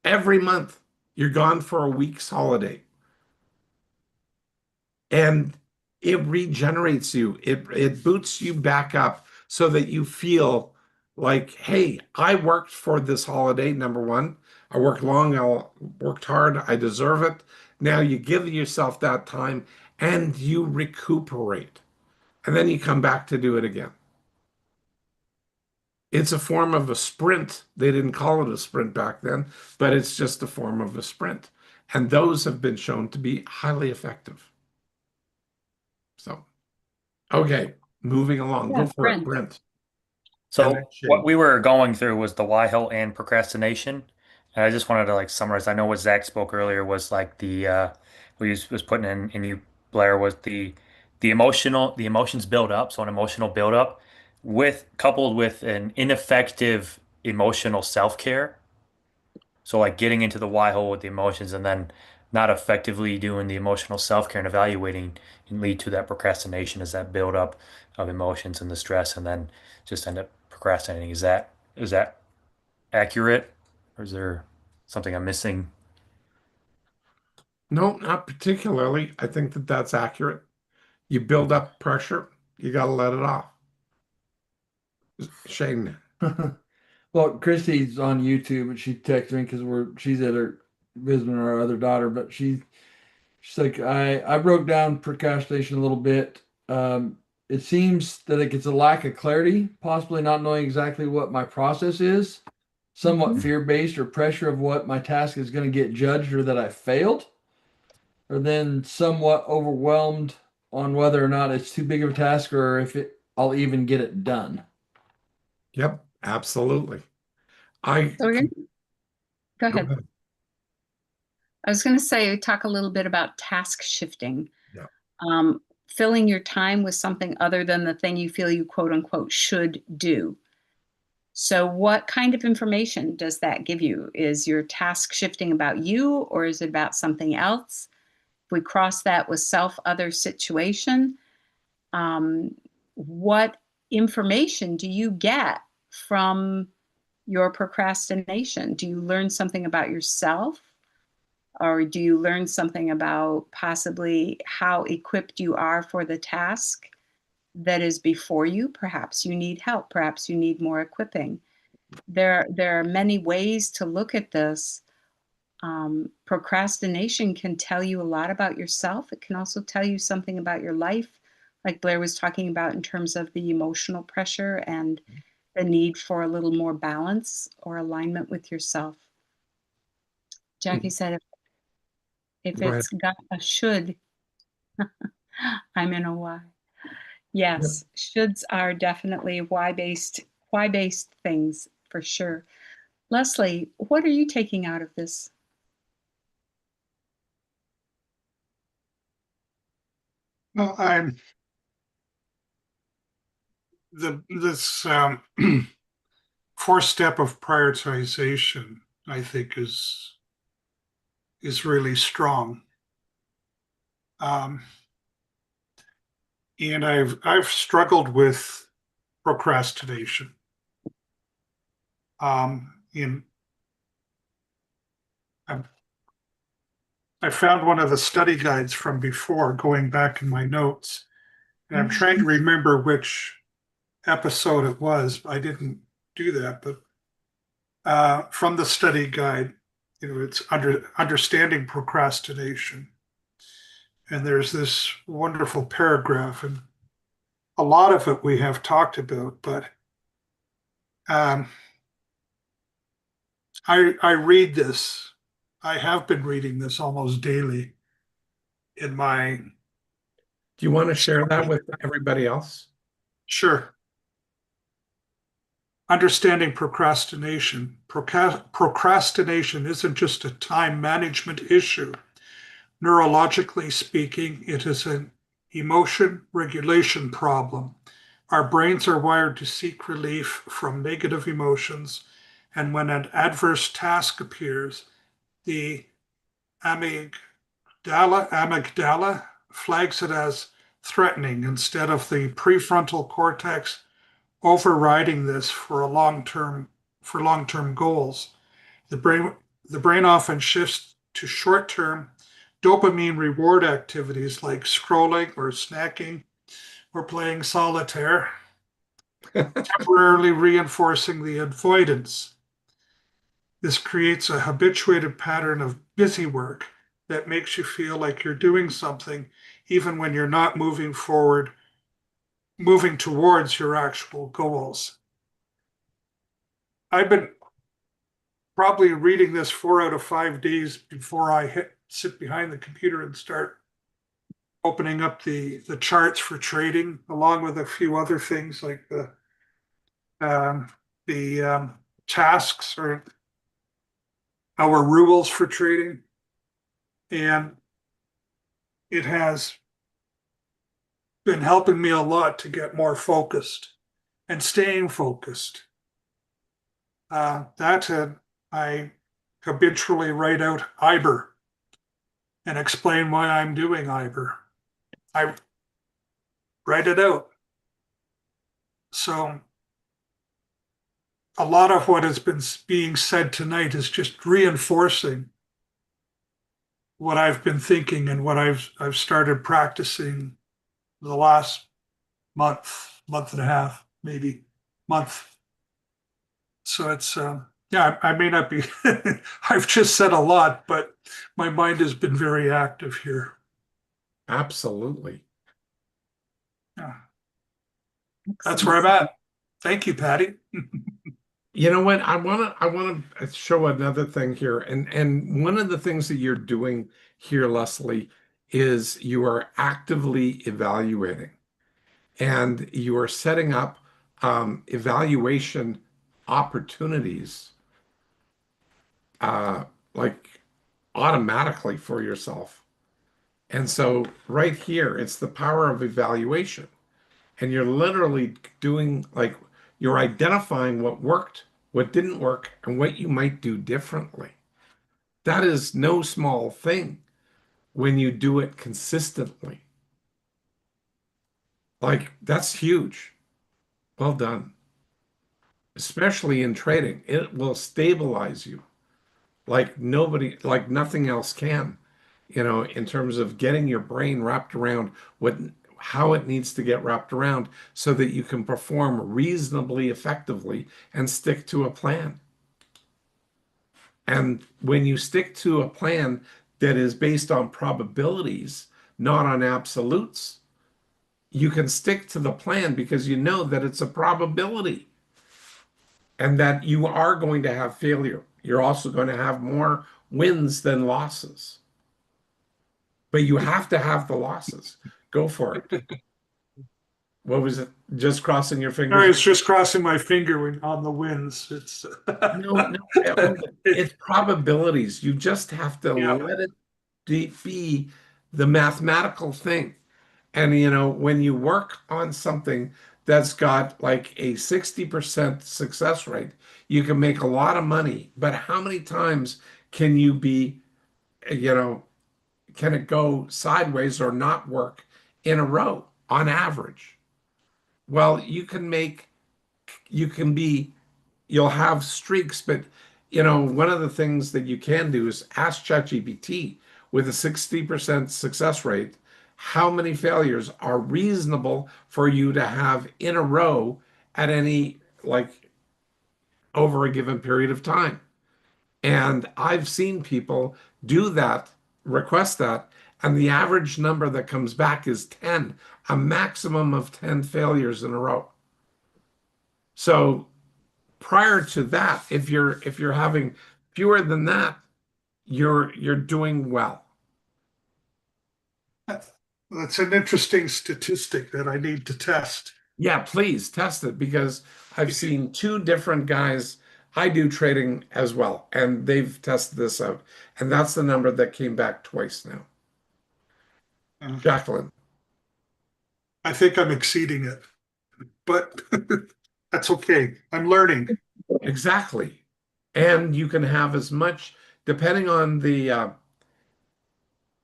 Every month, you're gone for a week's holiday. And it regenerates you. It boots you back up so that you feel like, hey, I worked for this holiday, number one. I worked long, I worked hard, I deserve it. Now you give yourself that time and you recuperate. and then you come back to do it again. It's a form of a sprint. They didn't call it a sprint back then, but it's just a form of a sprint. And those have been shown to be highly effective. So, okay, moving along. Yeah, Go for it, Brent. Brent. So And then what Shane. we were going through was the why, how, and procrastination. And I just wanted to like summarize. I know what Zach spoke earlier was like the what he was putting in you, Blair, was the emotions build up, so an emotional build up with coupled with an ineffective emotional self-care. So like getting into the why hole with the emotions and then not effectively doing the emotional self-care and evaluating can lead to that procrastination as that build up of emotions and the stress and then just end up procrastinating. Is that accurate? Or is there something I'm missing? No, not particularly. I think that that's accurate. You build up pressure, you got to let it off. Shane. Well, Christy's on YouTube and she texted me because she's at her visiting our other daughter, but she's like, I broke down procrastination a little bit. It seems that it's a lack of clarity, possibly not knowing exactly what my process is, somewhat Mhm. fear-based or pressure of what my task is going to get judged or that I failed, or then somewhat overwhelmed on whether or not it's too big of a task or if I'll even get it done. Yep, absolutely. I So we're gonna go go ahead. ahead. I was going to say, talk a little bit about task shifting. Yeah. Filling your time with something other than the thing you feel you quote unquote should do. So, what kind of information does that give you? Is your task shifting about you or is it about something else? If we cross that with self, other, situation, what information do you get from your procrastination? Do you learn something about yourself? Or do you learn something about possibly how equipped you are for the task that is before you? Perhaps you need help. Perhaps you need more equipping. There are many ways to look at this. Procrastination can tell you a lot about yourself. It can also tell you something about your life, like Blair was talking about in terms of the emotional pressure and the need for a little more balance or alignment with yourself. Jackie said if Go ahead. it's got a should, I'm in a why. Yep. Yes, shoulds are definitely why-based things for sure. Leslie, what are you taking out of this? Well, this 4-step of prioritization, I think, is really strong. And I've struggled with procrastination. In I found one of the study guides from before, going back in my notes, and I'm trying to remember which episode it was. I didn't do that, but from the study guide, it's understanding procrastination, and there's this wonderful paragraph, and a lot of it we have talked about, but um, I read this. I have been reading this almost daily in my. Do you want to share that with everybody else? Sure. Understanding procrastination. Procrastination isn't just a time management issue. Neurologically speaking, it is an emotion regulation problem. Our brains are wired to seek relief from negative emotions, and when an adverse task appears, the amygdala flags it as threatening instead of the prefrontal cortex overriding this for long-term goals. The brain often shifts to short-term dopamine reward activities like scrolling or snacking or playing solitaire, temporarily reinforcing the avoidance. This creates a habituated pattern of busy work that makes you feel like you're doing something even when you're not moving forward moving towards your actual goals. I've been probably reading this 4 out of 5 days before I sit behind the computer and start opening up the charts for trading, along with a few other things like um, the tasks or our rules for trading. And it has been helping me a lot to get more focused and staying focused. I habitually write out IBER and explain why I'm doing IBER. I write it out. So a lot of what has been being said tonight is just reinforcing what I've been thinking and what I've started practicing the last month and a half, maybe month. So it's yeah, I may not be I've just said a lot, but my mind has been very active here. Absolutely. Yeah. That's where I'm at. Thank you, Patty. You know what? I want to show another thing here. And one of the things that you're doing here, Leslie, is you are actively evaluating and you are setting up evaluation opportunities uh, like automatically for yourself. And so right here, it's the power of evaluation. And you're literally doing like you're identifying what worked, what didn't work, and what you might do differently. That is no small thing when you do it consistently. Like that's huge. Well done. Especially in trading, it will stabilize you like nobody, like nothing else can, in terms of getting your brain wrapped around how it needs to get wrapped around so that you can perform reasonably effectively and stick to a plan. And when you stick to a plan that is based on probabilities, not on absolutes, you can stick to the plan because you know that it's a probability and that you are going to have failure. You're also going to have more wins than losses. But you have to have the losses. Go for it. What was it? Just crossing your Sorry, fingers? it's just crossing my finger on the wins. It's No, it's probabilities. You just have to yeah. let it be the mathematical thing. And when you work on something that's got like a 60% success rate, you can make a lot of money. But how many times can you can it go sideways or not work in a row on average? Well, you'll have streaks, but one of the things that you can do is ask ChatGPT with a 60% success rate, how many failures are reasonable for you to have in a row at any, like, over a given period of time. And I've seen people do that, request that, and the average number that comes back is 10, a maximum of 10 failures in a row. So prior to that, if you're having fewer than that, you're doing well. That's an interesting statistic that I need to test. Yeah, please test it because I've seen two different guys. I do trading as well, and they've tested this out, and that's the number that came back twice now. Jacqueline. I think I'm exceeding it, but that's okay. I'm learning. Exactly. And you can have as much, depending on the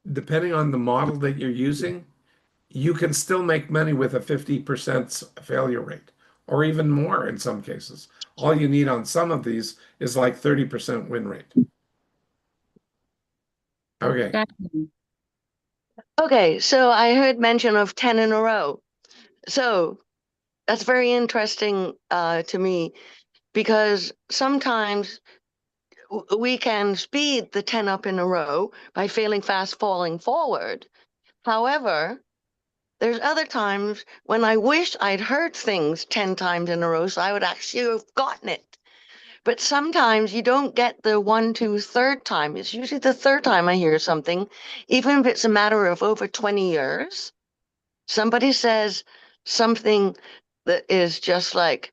model that you're using, you can still make money with a 50% failure rate, or even more in some cases. All you need on some of these is like 30% win rate. Okay. Okay, so I heard mention of 10 in a row. So that's very interesting to me because sometimes we can speed the 10 up in a row by failing fast falling forward. However, there's other times when I wish I'd heard things 10 times in a row so I would actually have gotten it. But sometimes you don't get the 1, 2, third time. It's usually the third time I hear something, even if it's a matter of over 20 years. Somebody says something that is just like,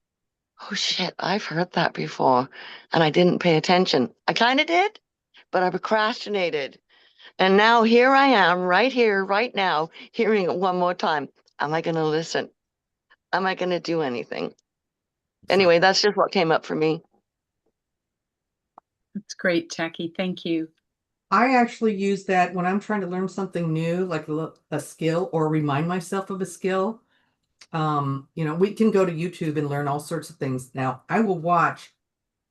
oh shit, I've heard that before. And I didn't pay attention. I kind of did, but I procrastinated. And now here I am, right here, right now, hearing it one more time. Am I going to listen? Am I going to do anything? Anyway, that's just what came up for me. That's great, Jackie. Thank you. I actually use that when I'm trying to learn something new, like a skill, or remind myself of a skill. We can go to YouTube and learn all sorts of things. Now, I will watch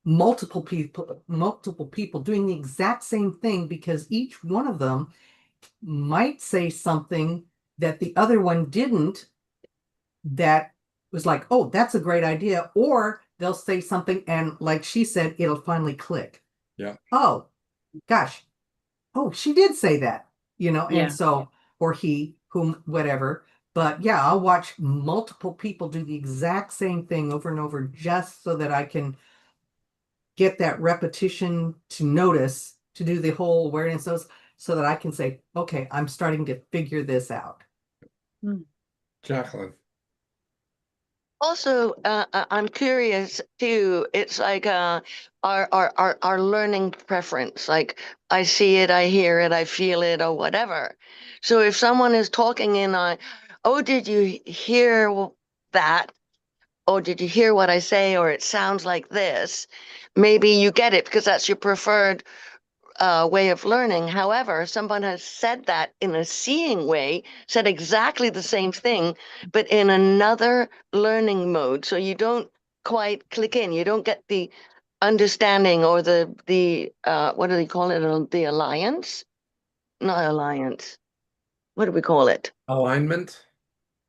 multiple people doing the exact same thing, because each one of them might say something that the other one didn't, that was like, oh, that's a great idea. Or they'll say something and, like she said, it'll finally click. Yeah. Oh, gosh. Oh, she did say that, Yeah. and so, or he, whom, whatever. But yeah, I'll watch multiple people do the exact same thing over and over, just so that I can get that repetition to notice, to do the whole awareness, so that I can say, okay, I'm starting to figure this out. Jacqueline. Also, I'm curious too. It's like our learning preference. Like I see it, I hear it, I feel it, or whatever. So if someone is talking and oh, did you hear that? Or did you hear what I say? Or it sounds like this. Maybe you get it because that's your preferred way of learning. However, someone has said that in a seeing way, said exactly the same thing, but in another learning mode. So you don't quite click in. You don't get the understanding or the what do they call it? The alliance? Not alliance. What do we call it? Alignment.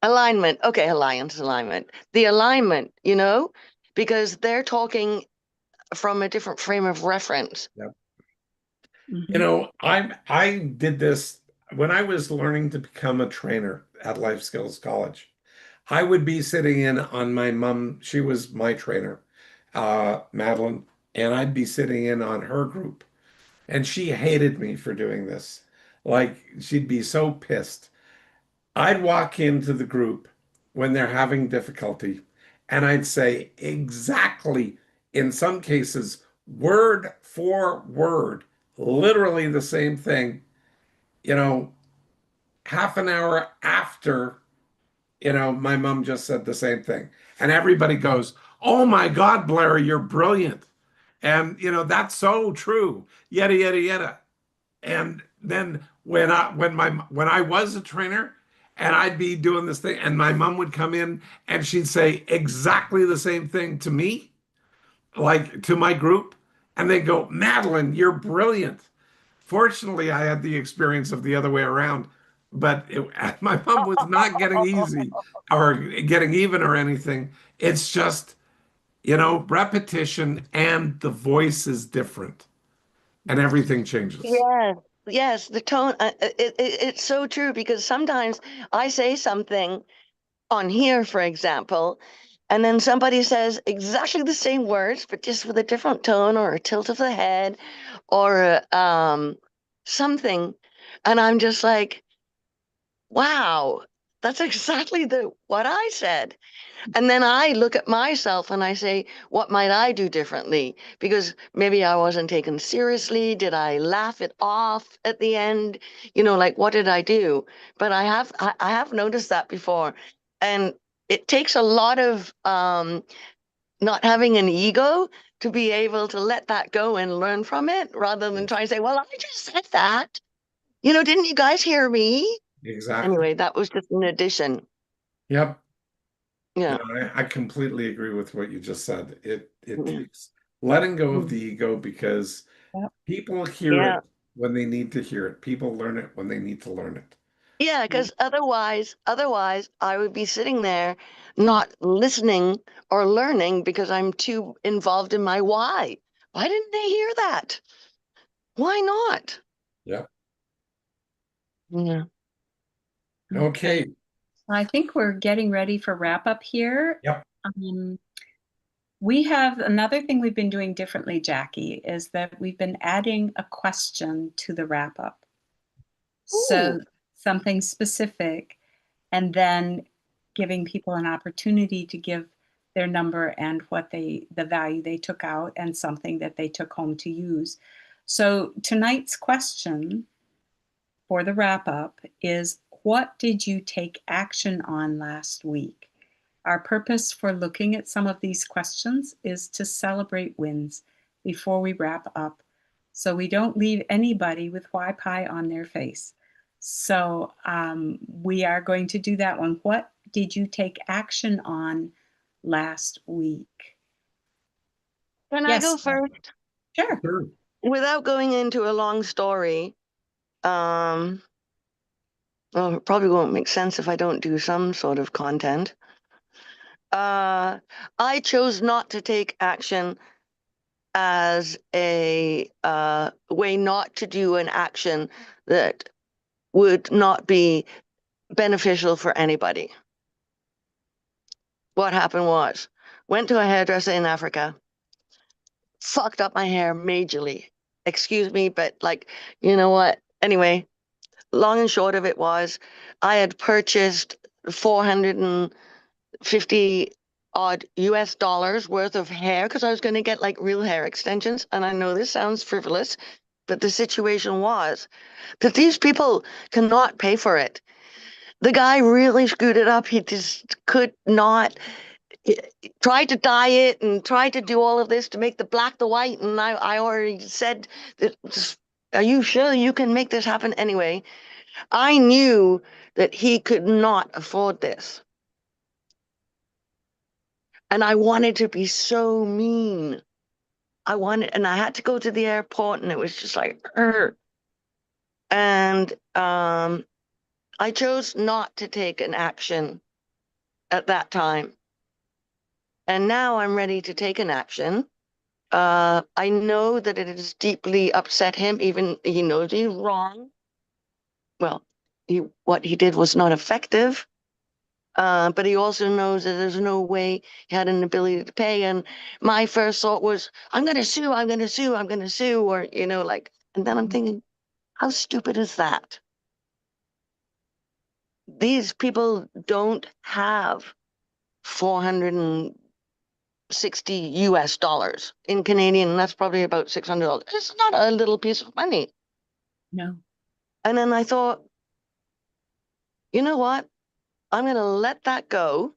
Alignment. Okay, alignment. The alignment, because they're talking from a different frame of reference. Yep. Mhm. I did this when I was learning to become a trainer at Life Skills College. I would be sitting in on my mom, she was my trainer, Madeline, and I'd be sitting in on her group. And she hated me for doing this. Like, she'd be so pissed. I'd walk into the group when they're having difficulty, and I'd say exactly, in some cases, word for word, literally the same thing, half an hour after, my mom just said the same thing. And everybody goes, "Oh my God, Blair, you're brilliant." And, that's so true. Yada, yada, yada. And then when I was a trainer and I'd be doing this thing and my mom would come in and she'd say exactly the same thing to me, like to my group, and they go, "Madeline, you're brilliant." Fortunately, I had the experience of the other way around, but my mom was not getting easy or getting even or anything. It's just, repetition, and the voice is different and everything changes. Yes, yes, the tone, it's so true because sometimes I say something on here, for example, and then somebody says exactly the same words, but just with a different tone or a tilt of the head or something. And I'm just like, wow, that's exactly what I said. And then I look at myself and I say, what might I do differently? Because maybe I wasn't taken seriously. Did I laugh it off at the end? Like what did I do? But I have noticed that before. And it takes a lot of not having an ego to be able to let that go and learn from it rather than try and say, well, I just said that. Didn't you guys hear me? Exactly. Anyway, that was just an addition. Yep. Yeah. I completely agree with what you just said. It Mhm. takes letting go of the ego, because Yep. people hear Yeah. it when they need to hear it. People learn it when they need to learn it. Yeah, because otherwise I would be sitting there not listening or learning because I'm too involved in my why. Why didn't they hear that? Why not? Yeah. Yeah. Okay. I think we're getting ready for wrap up here. Yep. We have another thing we've been doing differently, Jackie, is that we've been adding a question to the wrap up. So something specific, and then giving people an opportunity to give their number and the value they took out and something that they took home to use. So tonight's question for the wrap up is, what did you take action on last week? Our purpose for looking at some of these questions is to celebrate wins before we wrap up, so we don't leave anybody with why pie on their face. So we are going to do that one. What did you take action on last week? Can I Yes. go first? Sure. Sure. Without going into a long story, well, it probably won't make sense if I don't do some sort of content. I chose not to take action as a way not to do an action that would not be beneficial for anybody. What happened was, went to a hairdresser in Africa, fucked up my hair majorly. Excuse me, but like, you know what? Anyway, long and short of it was, I had purchased 450 odd US dollars worth of hair because I was going to get like real hair extensions. And I know this sounds frivolous, but the situation was that these people cannot pay for it. The guy really screwed it up. He just could not. He tried to dye it and tried to do all of this to make the black the white. And I already said that, are you sure you can make this happen? Anyway, I knew that he could not afford this. And I wanted to be so mean. And I had to go to the airport, and it was just like, Urgh. And I chose not to take an action at that time. And now I'm ready to take an action. I know that it has deeply upset him, even he knows he's wrong. Well, what he did was not effective. But he also knows that there's no way he had an ability to pay. And my first thought was, I'm going to sue, I'm going to sue, I'm going to sue, or, like, and then I'm thinking, how stupid is that? These people don't have 460 US dollars in Canadian, and that's probably about $600. It's not a little piece of money. No. And then I thought, you know what? I'm going to let that go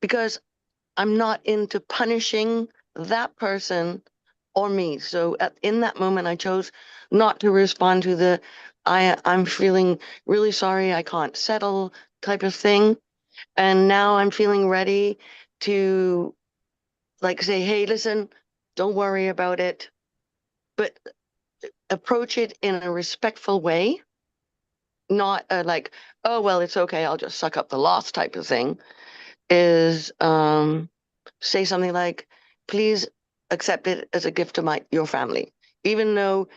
because I'm not into punishing that person or me. So in that moment, I chose not to respond to I'm feeling really sorry, I can't settle type of thing. And now I'm feeling ready to like say, hey, listen, don't worry about it, but approach it in a respectful way, not like, oh, well, it's okay, I'll just suck up the loss type of thing. Is say something like, please accept it as a gift to your family. Even though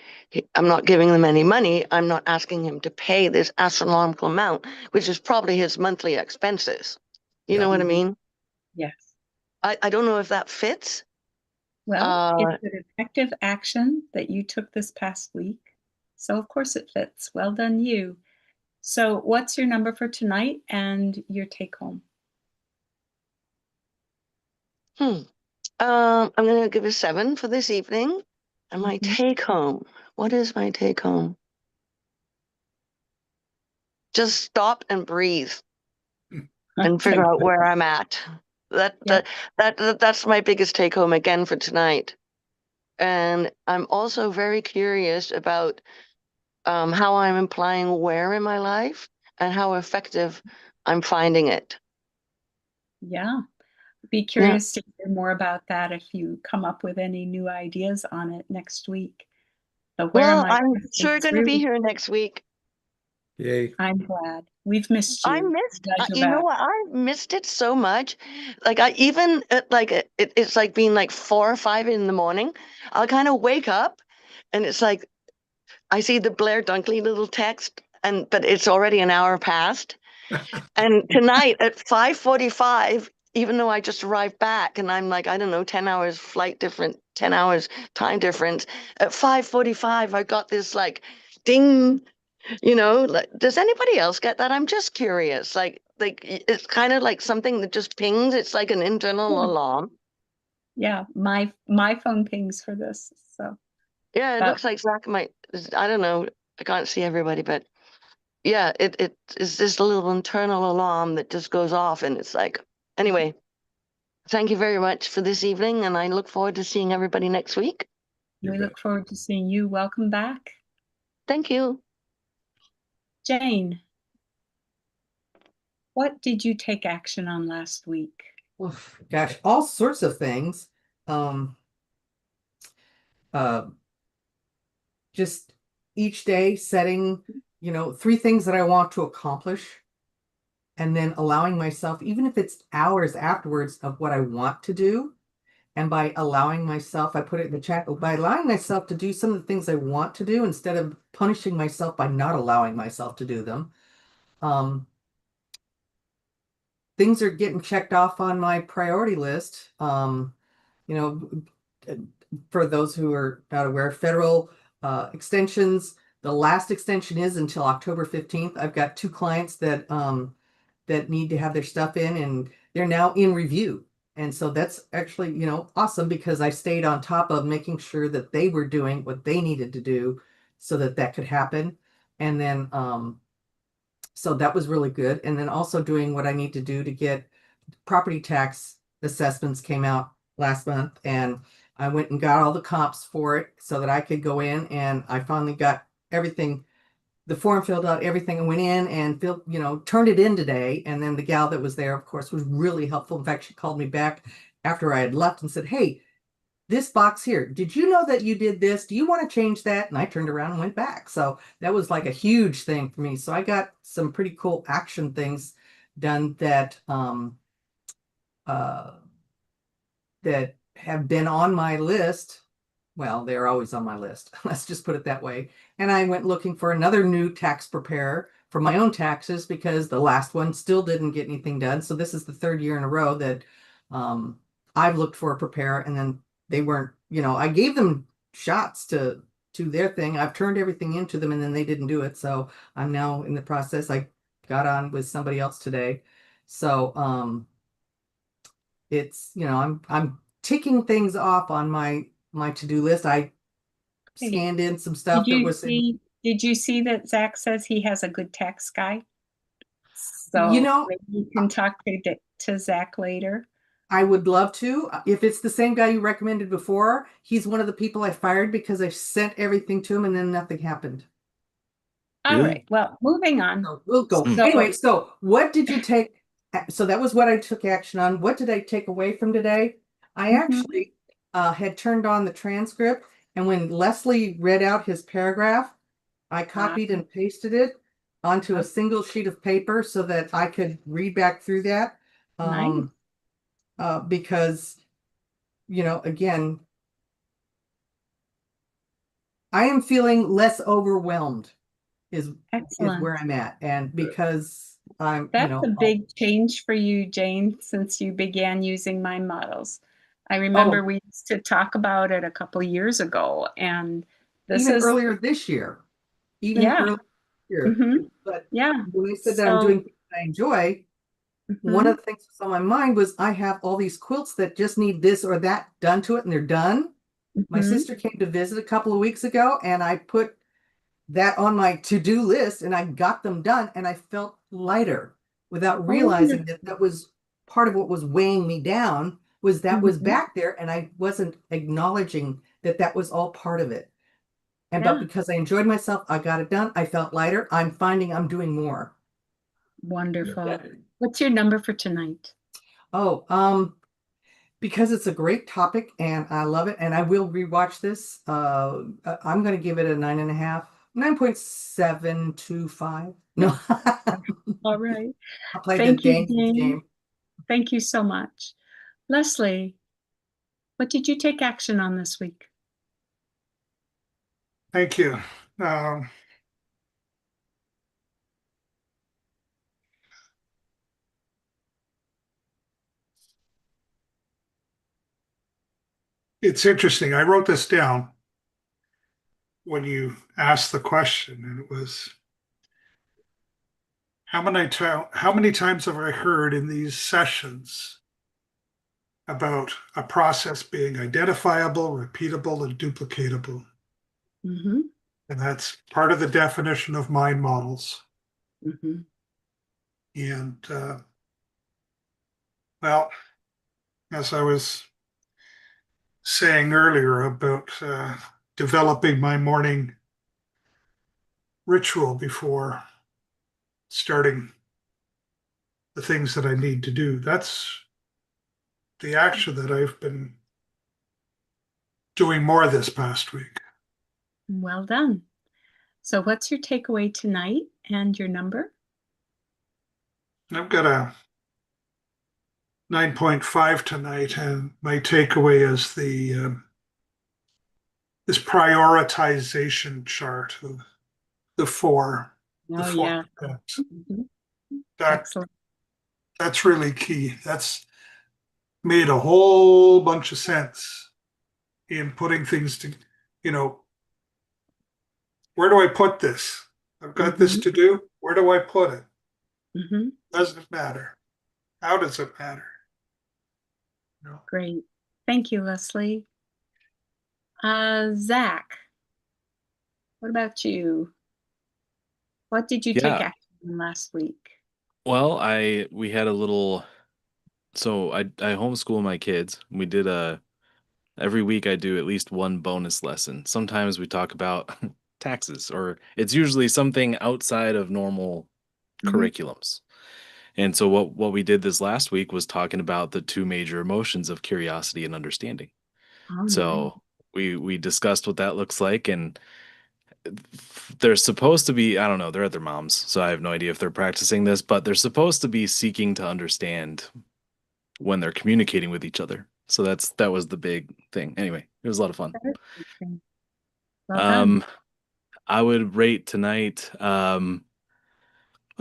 I'm not giving them any money, I'm not asking him to pay this astronomical amount, which is probably his monthly expenses. You know what I mean? Yes. I don't know if that fits. Well, it's an effective action that you took this past week. So of course it fits. Well done, you. So what's your number for tonight and your take home? I'm going to give a 7 for this evening. And my take home, what is my take home? Just stop and breathe and figure out where I'm at. That's my biggest take home again for tonight. And I'm also very curious about how I'm applying where in my life and how effective I'm finding it. Yeah. Be curious to hear more about that if you come up with any new ideas on it next week. So I'm sure going to be here next week. Yay. I'm glad. We've missed you. I missed, you know what? I missed it so much. Like it's like being like 4 or 5 in the morning. I'll kind of wake up and it's like, I see the Blair Dunkley little text but it's already an hour past. And tonight at 5:45, even though I just arrived back and I'm like, I don't know, 10 hours flight different, 10 hours time difference. At 5:45, I got this like ding, like, does anybody else get that? I'm just curious. Like it's kind of like something that just pings. It's like an internal Yeah. alarm. Yeah, my phone pings for this. So Yeah, it that, looks like Zach might, I don't know, I can't see everybody, but yeah, it is this little internal alarm that just goes off and it's like, anyway, thank you very much for this evening and I look forward to seeing everybody next week. we look forward to seeing you. Welcome back. Thank you. Jane, what did you take action on last week? Well, gosh, all sorts of things. Just each day setting, 3 things that I want to accomplish, and then allowing myself, even if it's hours afterwards, of what I want to do. And by allowing myself, I put it in the chat, by allowing myself to do some of the things I want to do instead of punishing myself by not allowing myself to do them. Things are getting checked off on my priority list. You know, for those who are not aware, federal extensions, the last extension is until October 15th. I've got 2 clients that that need to have their stuff in, and they're now in review. And so that's actually, awesome, because I stayed on top of making sure that they were doing what they needed to do so that that could happen. And then, so that was really good. And then also doing what I need to do to get property tax assessments came out last month, and I went and got all the comps for it so that I could go in, and I finally got everything, the form filled out, everything, and went in and turned it in today. And then the gal that was there, of course, was really helpful. In fact, she called me back after I had left and said, "Hey, this box here, did you know that you did this? Do you want to change that?" And I turned around and went back. So that was like a huge thing for me. So I got some pretty cool action things done that that have been on my list. Well, they're always on my list. Let's just put it that way. And I went looking for another new tax preparer for my own taxes because the last one still didn't get anything done. So this is the 3rd year in a row that I've looked for a preparer, and then they weren't, I gave them shots to their thing. I've turned everything into them, and then they didn't do it. So I'm now in the process. I got on with somebody else today. So it's, I'm ticking things off on my to-do list. I scanned in some stuff that was in, Did you see that Zach says he has a good tax guy? So maybe you can talk to Zach later. I would love to. If it's the same guy you recommended before, he's one of the people I fired because I sent everything to him and then nothing happened. All right. Well, moving on. So we'll go. So- Anyway, so what did you take? So that was what I took action on. What did I take away from today? I actually had turned on the transcript, and when Leslie read out his paragraph, I copied and pasted it onto a single sheet of paper so that I could read back through that. Nice. Because, again, I am feeling less overwhelmed is where I'm at. And because that's a big change for you, Jane, since you began using my models. I remember we used to talk about it a couple of years ago, and this even is earlier this year, earlier this year. But when I said that I'm doing things I enjoy, one of the things that's on my mind was I have all these quilts that just need this or that done to it, and they're done. My sister came to visit a couple of weeks ago, and I put that on my to-do list, and I got them done, and I felt lighter without realizing that that was part of what was weighing me down, was that was back there, and I wasn't acknowledging that that was all part of it. And but because I enjoyed myself, I got it done. I felt lighter. I'm finding I'm doing more. Wonderful. What's your number for tonight? Because it's a great topic and I love it, and I will rewatch this. I'm going to give it a 9.5, 9.725. No. All right. I'll play the game. Thank you so much. Leslie, what did you take action on this week? Thank you. It's interesting. I wrote this down when you asked the question, and it was how many times have I heard in these sessions about a process being identifiable, repeatable, and duplicatable? Mm-hmm. And that's part of the definition of mind models. Mm-hmm. And well, as I was saying earlier about developing my morning ritual before starting the things that I need to do, that's the action that I've been doing more this past week. Well done. So what's your takeaway tonight and your number? I've got a 9.5 tonight, and my takeaway is this prioritization chart of the four. Oh, yeah. Steps. Mhm. That Excellent. that's really key. That's made a whole bunch of sense in putting things to, you know, where do I put this? I've got this to do. Where do I put it? Mm-hmm. Doesn't matter. How does it matter? No. Great. Thank you, Leslie. Zach, what about you? What did you take Yeah. action on last week? Well, we had a little so I homeschool my kids. We did every week I do at least one bonus lesson. Sometimes we talk about taxes, or it's usually something outside of normal Mhm. curriculums. And so what we did this last week was talking about the two major emotions of curiosity and understanding. Oh, nice. So we discussed what that looks like, and they're supposed to be, I don't know, they're at their mom's, so I have no idea if they're practicing this, but they're supposed to be seeking to understand when they're communicating with each other. So that was the big thing. Anyway, it was a lot of fun. Very interesting. Well done. I would rate tonight a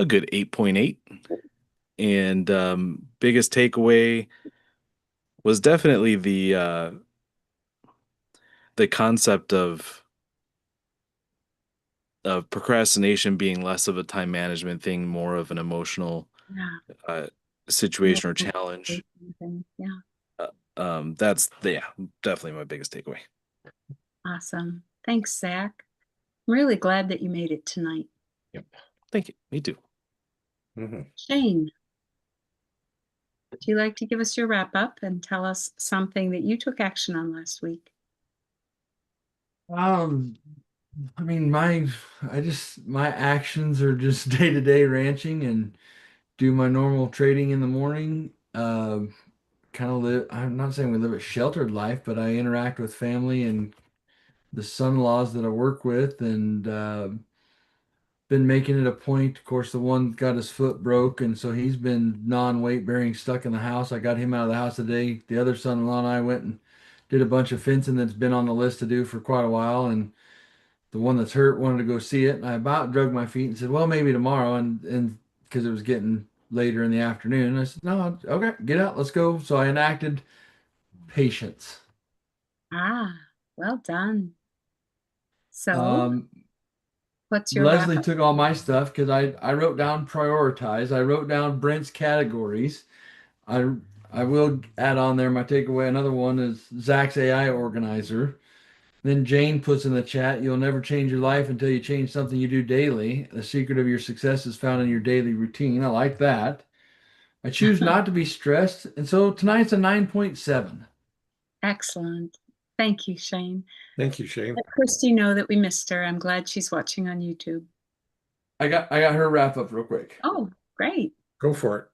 good 8.8. And biggest takeaway was definitely the concept of procrastination being less of a time management thing, more of an emotional Yeah. uh, situation or challenge. Yeah. That's definitely my biggest takeaway. Awesome. Thanks, Zach. I'm really glad that you made it tonight. Yep. Thank you. Me too. Mhm. Shane, would you like to give us your wrap up and tell us something that you took action on last week? I mean, my actions are just day to day ranching and do my normal trading in the morning. Kind of live. I'm not saying we live a sheltered life, but I interact with family and the son-in-laws that I work with, and been making it a point. Of course, the one got his foot broke, and so he's been non-weight bearing, stuck in the house. I got him out of the house today. The other son-in-law and I went and did a bunch of fencing that's been on the list to do for quite a while, and the one that's hurt wanted to go see it. And I about drug my feet and said, well, maybe tomorrow. And because it was getting later in the afternoon, I said, no, okay, get out, let's go. So I enacted patience. Ah, well done. So, Um, what's your wrap Leslie up? took all my stuff because I wrote down prioritize. I wrote down Brent's categories. I I will add on there my takeaway. Another one is Zach's AI organizer. Then Jane puts in the chat, you'll never change your life until you change something you do daily. The secret of your success is found in your daily routine. I like that. I choose not to be stressed. And so tonight's a 9.7. Excellent. Thank you, Shane. Thank you, Shane. Let Christy know that we missed her. I'm glad she's watching on YouTube. I got her wrap up real quick. Oh, great. Go for it.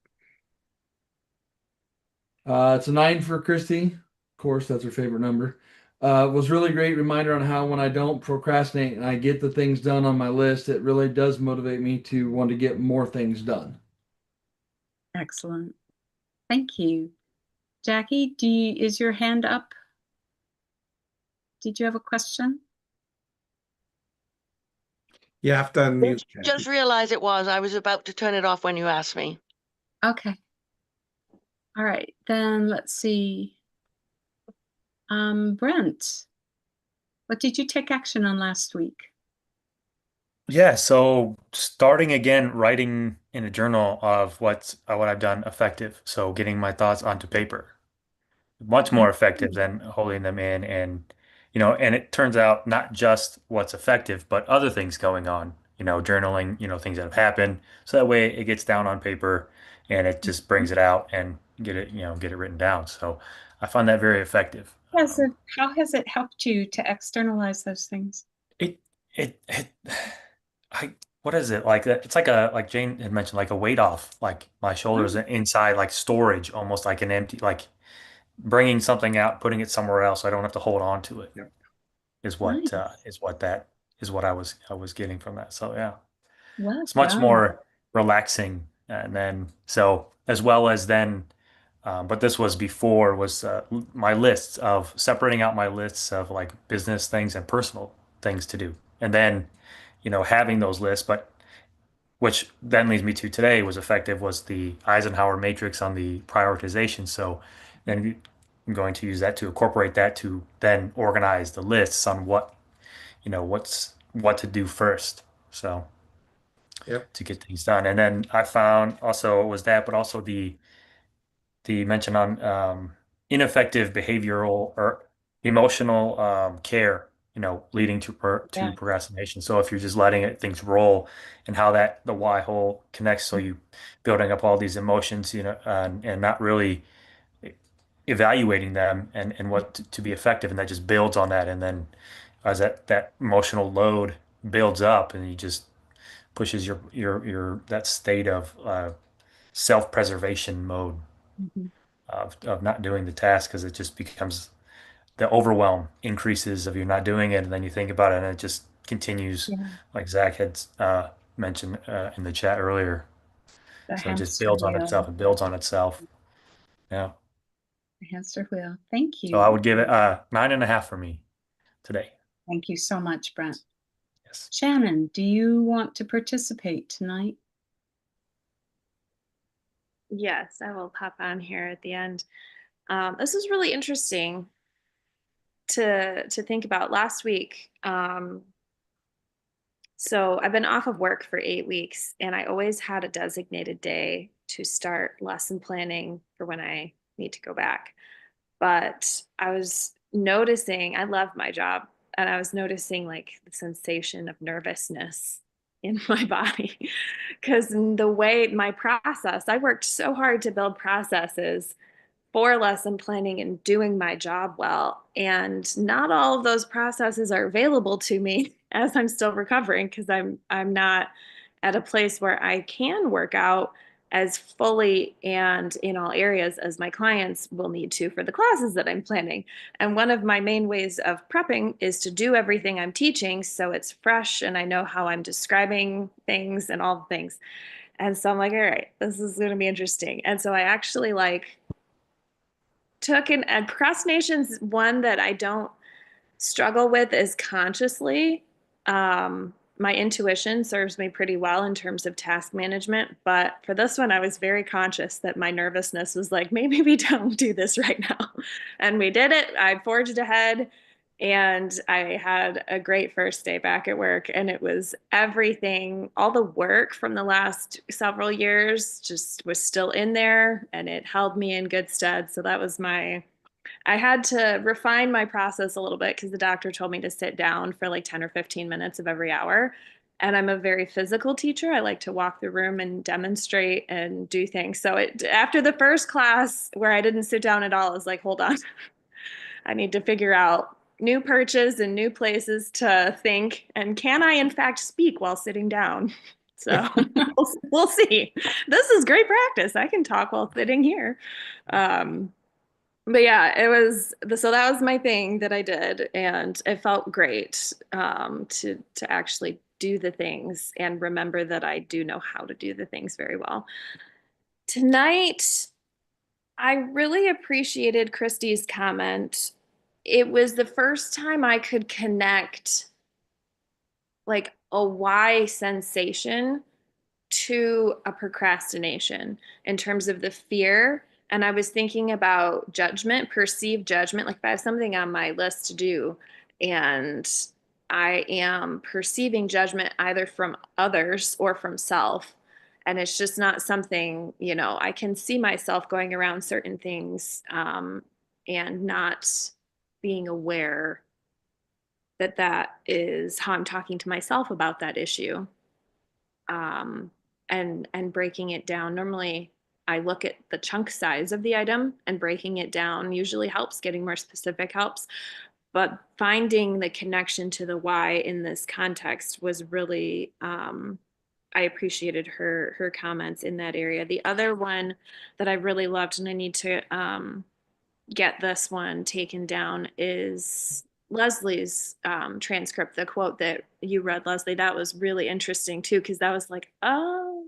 It's a 9 for Christy. Of course, that's her favorite number. Was really great reminder on how when I don't procrastinate and I get the things done on my list, it really does motivate me to want to get more things done. Excellent. Thank you. Jackie, is your hand up? Did you have a question? You have to unmute. Just Jackie. realized it was. I was about to turn it off when you asked me. Okay. All right, then let's see. Brent, what did you take action on last week? Yeah, so starting again writing in a journal of what I've done effective. So getting my thoughts onto paper. Much more effective than holding them in, and and it turns out not just what's effective, but other things going on, journaling, things that have happened. So that way it gets down on paper and it just brings it out and get it written down. So I find that very effective. How has it helped you to externalize those things? It, it I what is it like that? It's like Jane had mentioned, like a weight off, like my shoulders inside, like storage, almost like an empty, like bringing something out, putting it somewhere else. So I don't have to hold on to it. Yep. Is Nice. what I was getting from that. So yeah, Well it's much done. more relaxing. And then so as well as then, but this was before was my lists of separating out my lists of like business things and personal things to do, and then having those lists, but which then leads me to today was effective was the Eisenhower matrix on the prioritization. So then I'm going to use that to incorporate that to then organize the lists on what to do first. So Yep. to get things done. And then I found also it was that, but also the mention on ineffective behavioral or emotional care, leading to Yeah. procrastination. So if you're just letting things roll, and how that the why hole connects, so you building up all these emotions, and not really evaluating them and what to be effective, and that just builds on that, and then as that emotional load builds up, and you just pushes your that state of self-preservation mode Mhm. of not doing the task, because it just becomes the overwhelm increases of you're not doing it, and then you think about it and it just continues, Yeah, like Zach had mentioned in the chat earlier. the So it just hamster builds on wheel. itself and builds on itself. Yeah. The hamster wheel. Thank So I you. would give it 9.5 for me today. Thank you so much, Brent. Yes. Shannon, do you want to participate tonight? Yes, I will pop on here at the end. This is really interesting to think about. Last week, so I've been off of work for 8 weeks, and I always had a designated day to start lesson planning for when I need to go back. But I was noticing, I love my job, and I was noticing like the sensation of nervousness in my body because the way my process, I worked so hard to build processes for lesson planning and doing my job well. And not all of those processes are available to me as I'm still recovering, because I'm not at a place where I can work out as fully and in all areas as my clients will need to for the classes that I'm planning. And one of my main ways of prepping is to do everything I'm teaching so it's fresh and I know how I'm describing things and all the things. And so I'm like, all right, this is going to be interesting. And so I actually like took an and procrastination's one that I don't struggle with as consciously. My intuition serves me pretty well in terms of task management, but for this one, I was very conscious that my nervousness was like, maybe we don't do this right now. And we did it. I forged ahead, and I had a great first day back at work. And it was everything, all the work from the last several years just was still in there, and it held me in good stead. So that was I had to refine my process a little bit because the doctor told me to sit down for like 10 or 15 minutes of every hour. And I'm a very physical teacher. I like to walk the room and demonstrate and do things. So after the first class where I didn't sit down at all, I was like, hold on, I need to figure out new perches and new places to think. And can I, in fact, speak while sitting down? So we'll see. This is great practice. I can talk while sitting here. But yeah, so that was my thing that I did, and it felt great to actually do the things and remember that I do know how to do the things very well. Tonight, I really appreciated Christy's comment. It was the first time I could connect like a why sensation to a procrastination in terms of the fear And I was thinking about judgment, perceived judgment. Like if I have something on my list to do and I am perceiving judgment either from others or from self, and it's just not something, I can see myself going around certain things and not being aware that that is how I'm talking to myself about that issue, um, and breaking it down. Normally, I look at the chunk size of the item, and breaking it down usually helps. Getting more specific helps, but finding the connection to the why in this context was really. I appreciated her comments in that area. The other one that I really loved, and I need to get this one taken down, is Leslie's transcript, the quote that you read, Leslie. That was really interesting too, because that was like, oh,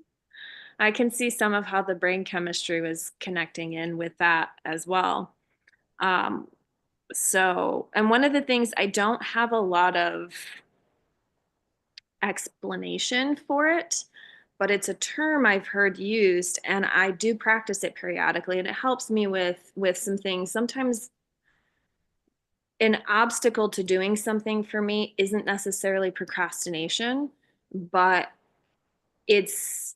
I can see some of how the brain chemistry was connecting in with that as well. Um, and one of the things, I don't have a lot of explanation for it, but it's a term I've heard used, and I do practice it periodically, and it helps me with some things. Sometimes an obstacle to doing something for me isn't necessarily procrastination, but it's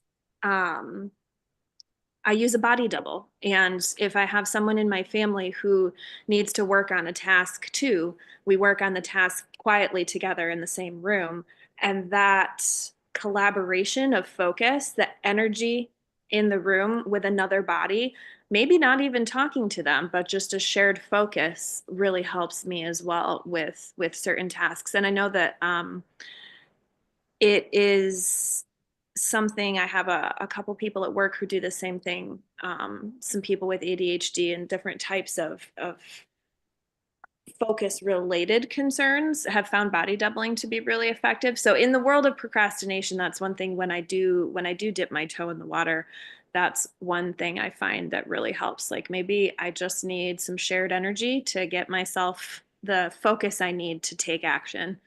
I use a body double. And if I have someone in my family who needs to work on a task too, we work on the task quietly together in the same room. And that collaboration of focus, the energy in the room with another body, maybe not even talking to them, but just a shared focus really helps me as well with certain tasks. And I know that it is something. I have a couple people at work who do the same thing. Some people with ADHD and different types of focus related concerns have found body doubling to be really effective. So in the world of procrastination, that's one thing. When I do dip my toe in the water, that's one thing I find that really helps. Like maybe I just need some shared energy to get myself the focus I need to take action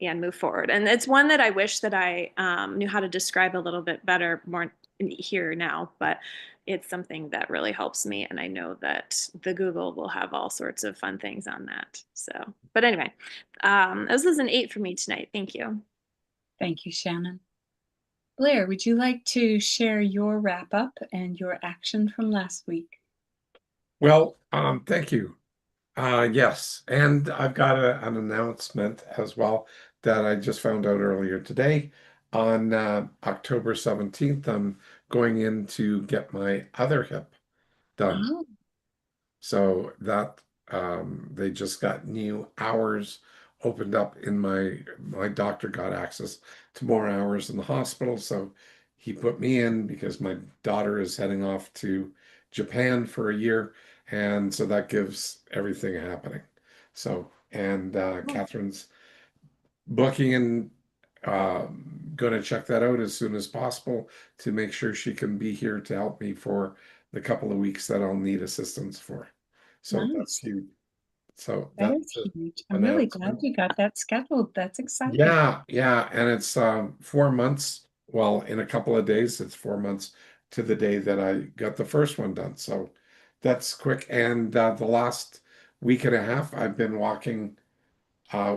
and move forward. And it's one that I wish that I knew how to describe a little bit better more here now, but it's something that really helps me. And I know that the Google will have all sorts of fun things on that. So, but anyway, this is an 8 for me tonight. Thank you. Thank you, Shannon. Blair, would you like to share your wrap up and your action from last week? Well, thank you. Yes, and I've got an announcement as well that I just found out earlier today. On October 17th, I'm going in to get my other hip done. Oh, So that they just got new hours opened up in my doctor got access to more hours in the hospital. So he put me in because my daughter is heading off to Japan for a year. And so that gives everything happening. So, and Catherine's booking and going to check that out as soon as possible to make sure she can be here to help me for the couple of weeks that I'll need assistance for. So that's nice. huge. So That that's is the huge. I'm really glad announcement. you got that scheduled. That's exciting. Yeah, and it's 4 months. Well, in a couple of days, it's 4 months to the day that I got the first one done. So that's quick. And the last week and a half, I've been walking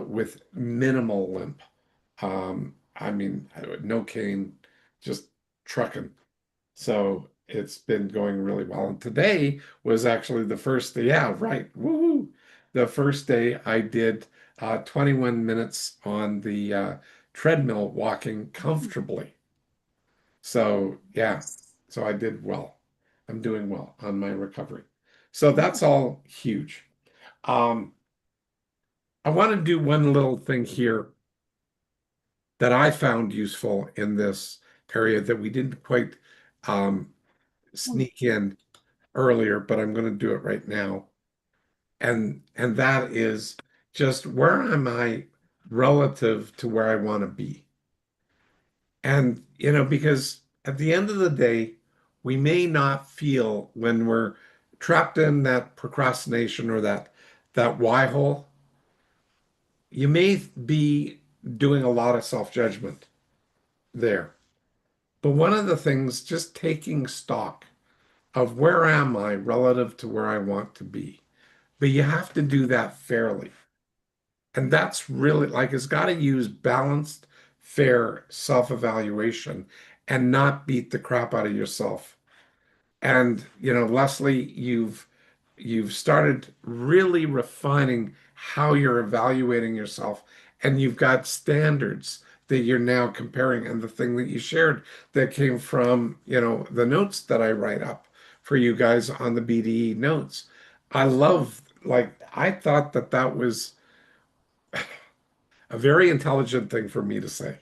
with minimal limp. I mean, no cane, just trucking. So it's been going really well. And today was actually the first day. Yeah, right. Woohoo. The first day I did 21 minutes on the treadmill walking comfortably. So yeah, so I did well. I'm doing well on my recovery. So that's all huge. Um, I want to do one little thing here that I found useful in this area that we didn't quite sneak in earlier, but I'm going to do it right now. And that is just where am I relative to where I want to be? And because at the end of the day, we may not feel when we're trapped in that procrastination or that why hole, you may be doing a lot of self-judgment there. But one of the things, just taking stock of where am I relative to where I want to be. But you have to do that fairly. And that's really like it's got to use balanced, fair self-evaluation and not beat the crap out of yourself. And Leslie, you've started really refining how you're evaluating yourself, and you've got standards that you're now comparing. And the thing that you shared that came from, the notes that I write up for you guys on the BDE notes. I love, like, I thought that that was a very intelligent thing for me to say.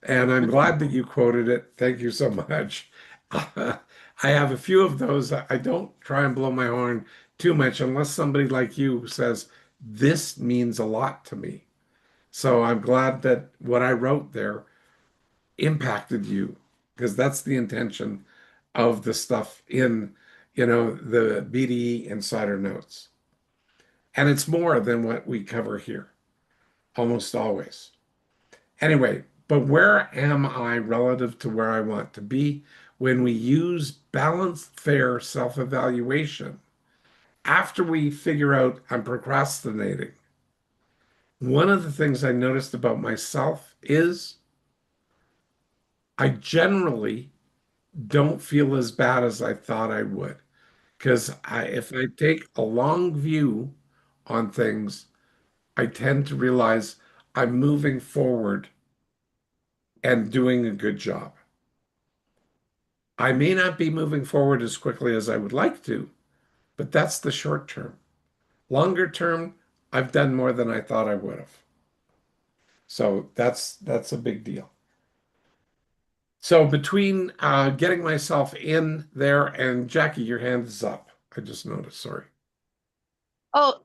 And I'm glad that you quoted it. Thank you so much. I have a few of those. I don't try and blow my horn too much unless somebody like you says, this means a lot to me. So I'm glad that what I wrote there impacted you, because that's the intention of the stuff in, the BDE Insider Notes. And it's more than what we cover here, almost always. Anyway, but where am I relative to where I want to be when we use balanced, fair self-evaluation? After we figure out I'm procrastinating, one of the things I noticed about myself is I generally don't feel as bad as I thought I would. Because if I take a long view on things, I tend to realize I'm moving forward and doing a good job. I may not be moving forward as quickly as I would like to, but that's the short term. Longer term, I've done more than I thought I would have. So that's a big deal. So between getting myself in there, and Jackie, your hand is up. I just noticed. Sorry. Oh,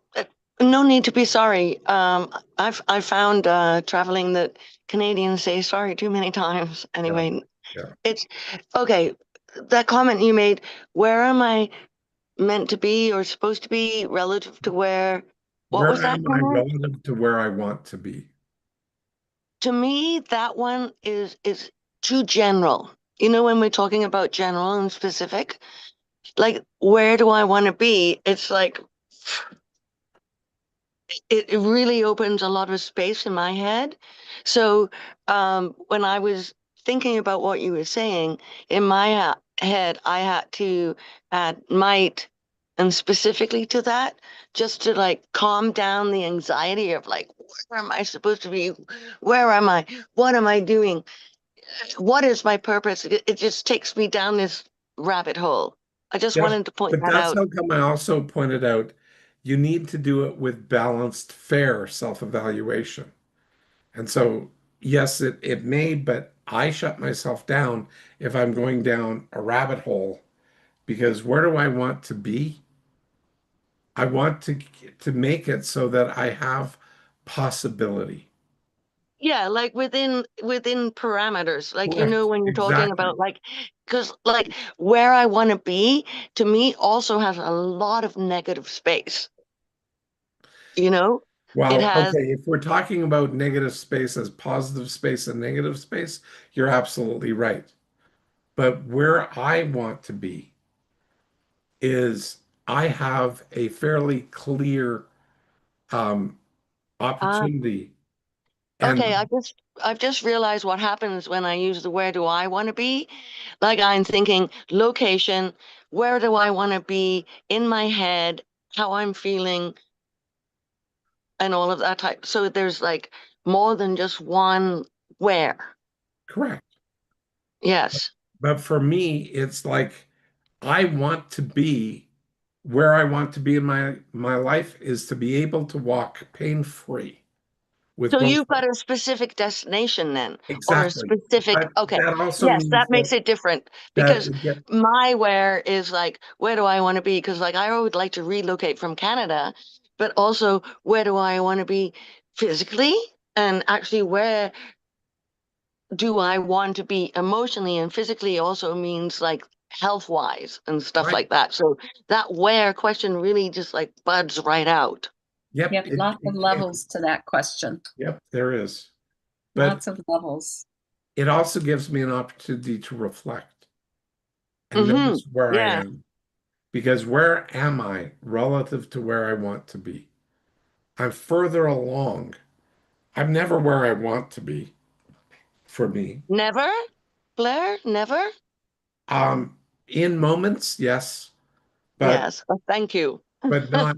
no need to be sorry. I found traveling that Canadians say sorry too many times. Anyway, Yeah. it's okay. That comment you made, where am I meant to be or supposed to be relative to where? What Where was that am I comment? relative to where I want to be? To me, that one is too general. You know, when we're talking about general and specific, like where do I want to be? It's like it really opens a lot of space in my head. So when I was thinking about what you were saying, in my head, I had to add might and specifically to that, just to like calm down the anxiety of like, where am I supposed to be? Where am I? What am I doing? What is my purpose? It just takes me down this rabbit hole. I just Yes, wanted to point but that that's out. how come I also pointed out you need to do it with balanced, fair self-evaluation. And so, yes, it may, but I shut myself down if I'm going down a rabbit hole, because where do I want to be? I want to make it so that I have possibility. Yeah, like within parameters. Like you know Correct. when you're talking Exactly. about like because like where I want to be to me also has a lot of negative space. You know? It Well, has okay, if we're talking about negative space as positive space and negative space, you're absolutely right. But where I want to be is I have a fairly clear um, uh opportunity. okay, And I've just realized what happens when I use the where do I want to be? Like I'm thinking location, where do I want to be in my head, how I'm feeling and all of that type. So there's like more than just one where. correct. Yes. But for me, it's like I want to be where I want to be in my life is to be able to walk pain-free with So both you've got legs. a specific destination then, or a Exactly. specific, But okay. that also Yes, means that makes it different that because it get my where is like, where do I want to be? Because like I would like to relocate from Canada, but also where do I want to be physically? And actually, where do I want to be emotionally and physically also means like health wise and stuff right. like that. So that where question really just like buds right out. Yep. Yep, lots of levels to that question. Yep, there is. But Lots of levels. it also gives me an opportunity to reflect and Mm-hmm. notice where I Yeah. am. Because where am I relative to where I want to be? I'm further along. I'm never where I want to be for me. Never, Blair, never? Um, in moments, yes, but Yes. Well, thank you. not.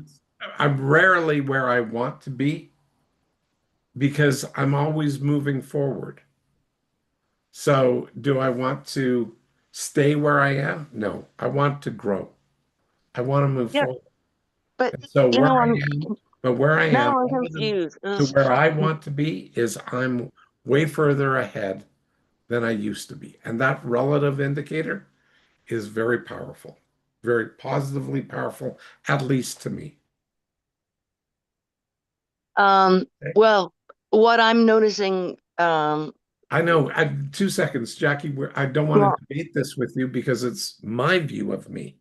I'm rarely where I want to be because I'm always moving forward. So, do I want to stay where I am? No, I want to grow. I want to move Yeah, forward. but And so you know, where I am, now I'm relative confused. to where I want to be is I'm way further ahead than I used to be. And that relative indicator is very powerful, very positively powerful, at least to me. Okay? Well, what I'm noticing, I know, 2 seconds, Jackie, I don't want yeah, to debate this with you because it's my view of me.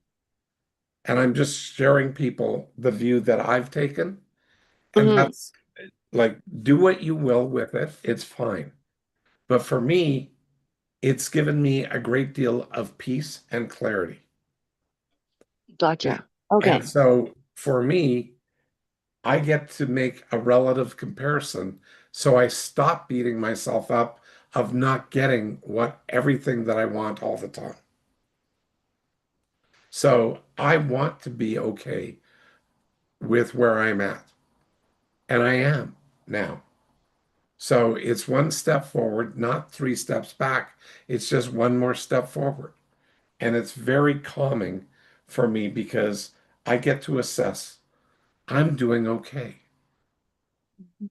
And I'm just sharing people the view that I've taken. And mhm, that's like, do what you will with it. It's fine. But for me, it's given me a great deal of peace and clarity. gotcha. And Okay. so for me, I get to make a relative comparison. So I stop beating myself up of not getting what everything that I want all the time. So I want to be okay with where I'm at. And I am now. So it's one step forward, not 3 steps back. It's just one more step forward. And it's very calming for me because I get to assess I'm doing okay.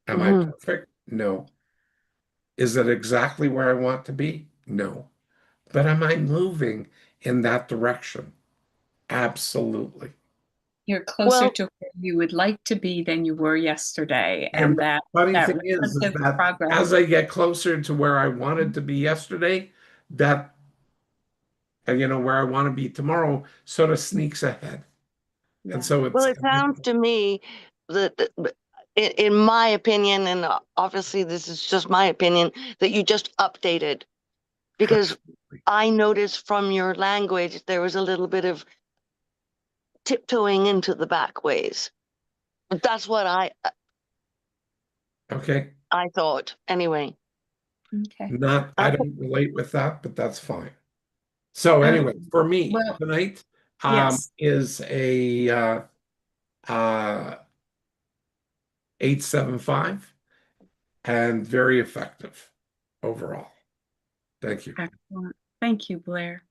Am I Mhm. perfect? No. Is it exactly where I want to be? No. But am I moving in that direction? Absolutely. You're closer Well, to where you would like to be than you were yesterday, And and the that funny that thing is relative that progress. as I get closer to where I wanted to be yesterday, that, where I want to be tomorrow sort of sneaks ahead. And Yeah. so well, it's, it sounds to me that in my opinion, and obviously this is just my opinion, that you just updated because absolutely. I noticed from your language there was a little bit of tiptoeing into the back ways. That's what Okay. I thought anyway. Okay. I Okay. don't relate with that, but that's fine. So anyway, for me Well, tonight, yes. is a, uh, 875 and very effective overall. Thank you. Excellent. Thank you, Blair.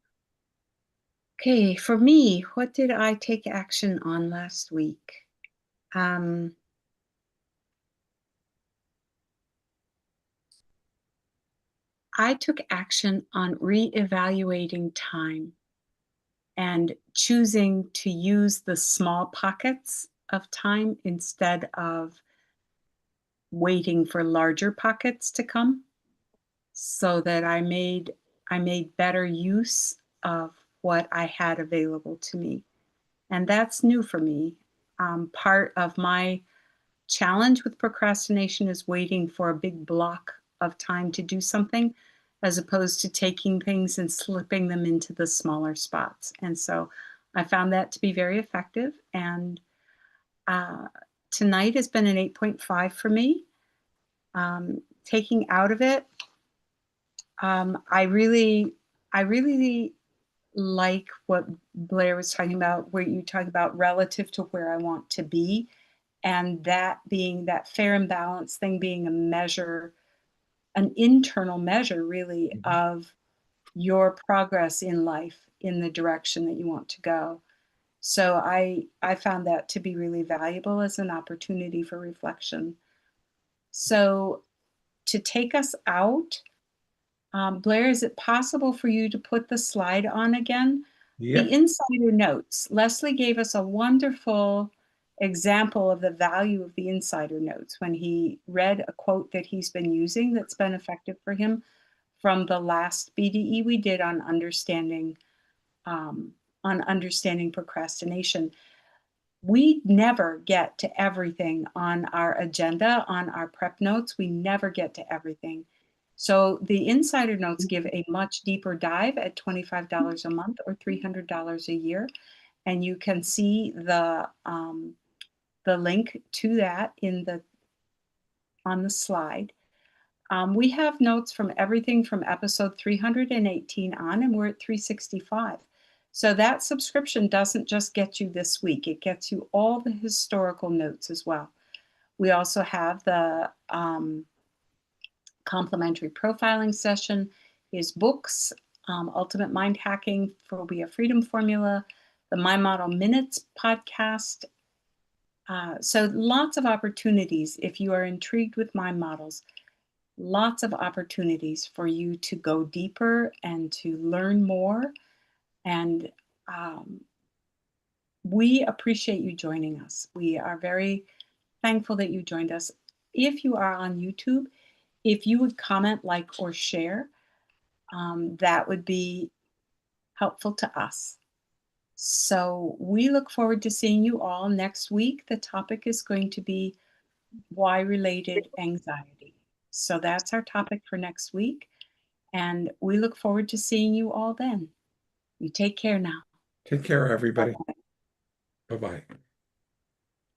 Okay, for me, what did I take action on last week? Um, I took action on reevaluating time and choosing to use the small pockets of time instead of waiting for larger pockets to come, so that I made better use of what I had available to me. And that's new for me. Part of my challenge with procrastination is waiting for a big block of time to do something, as opposed to taking things and slipping them into the smaller spots. And so I found that to be very effective. And uh, tonight has been an 8.5 for me. Taking out of it, I really like what Blair was talking about, where you talk about relative to where I want to be, and that being that fair and balanced thing being a measure, an internal measure, really, Mhm. of your progress in life in the direction that you want to go. So I found that to be really valuable as an opportunity for reflection. So to take us out, Blair, is it possible for you to put the slide on again? The Yeah. insider notes. Leslie gave us a wonderful example of the value of the insider notes when he read a quote that he's been using that's been effective for him from the last BDE we did um, on understanding procrastination. We never get to everything on our agenda, on our prep notes. We never get to everything. So the insider notes give a much deeper dive at $25 a month or $300 a year. And you can see the link to that on the slide. We have notes from everything from episode 318 on, and we're at 365. So that subscription doesn't just get you this week, it gets you all the historical notes as well. We also have the complimentary profiling session, his books, Ultimate Mind Hacking for We Have Freedom Formula, the My Model Minutes podcast. So lots of opportunities if you are intrigued with mind models. Lots of opportunities for you to go deeper and to learn more. And we appreciate you joining us. We are very thankful that you joined us. If you are on YouTube, if you would comment, like, or share, that would be helpful to us. So we look forward to seeing you all next week. The topic is going to be why-related anxiety. So that's our topic for next week. And we look forward to seeing you all then. You take care now. Take care, everybody. Bye-bye.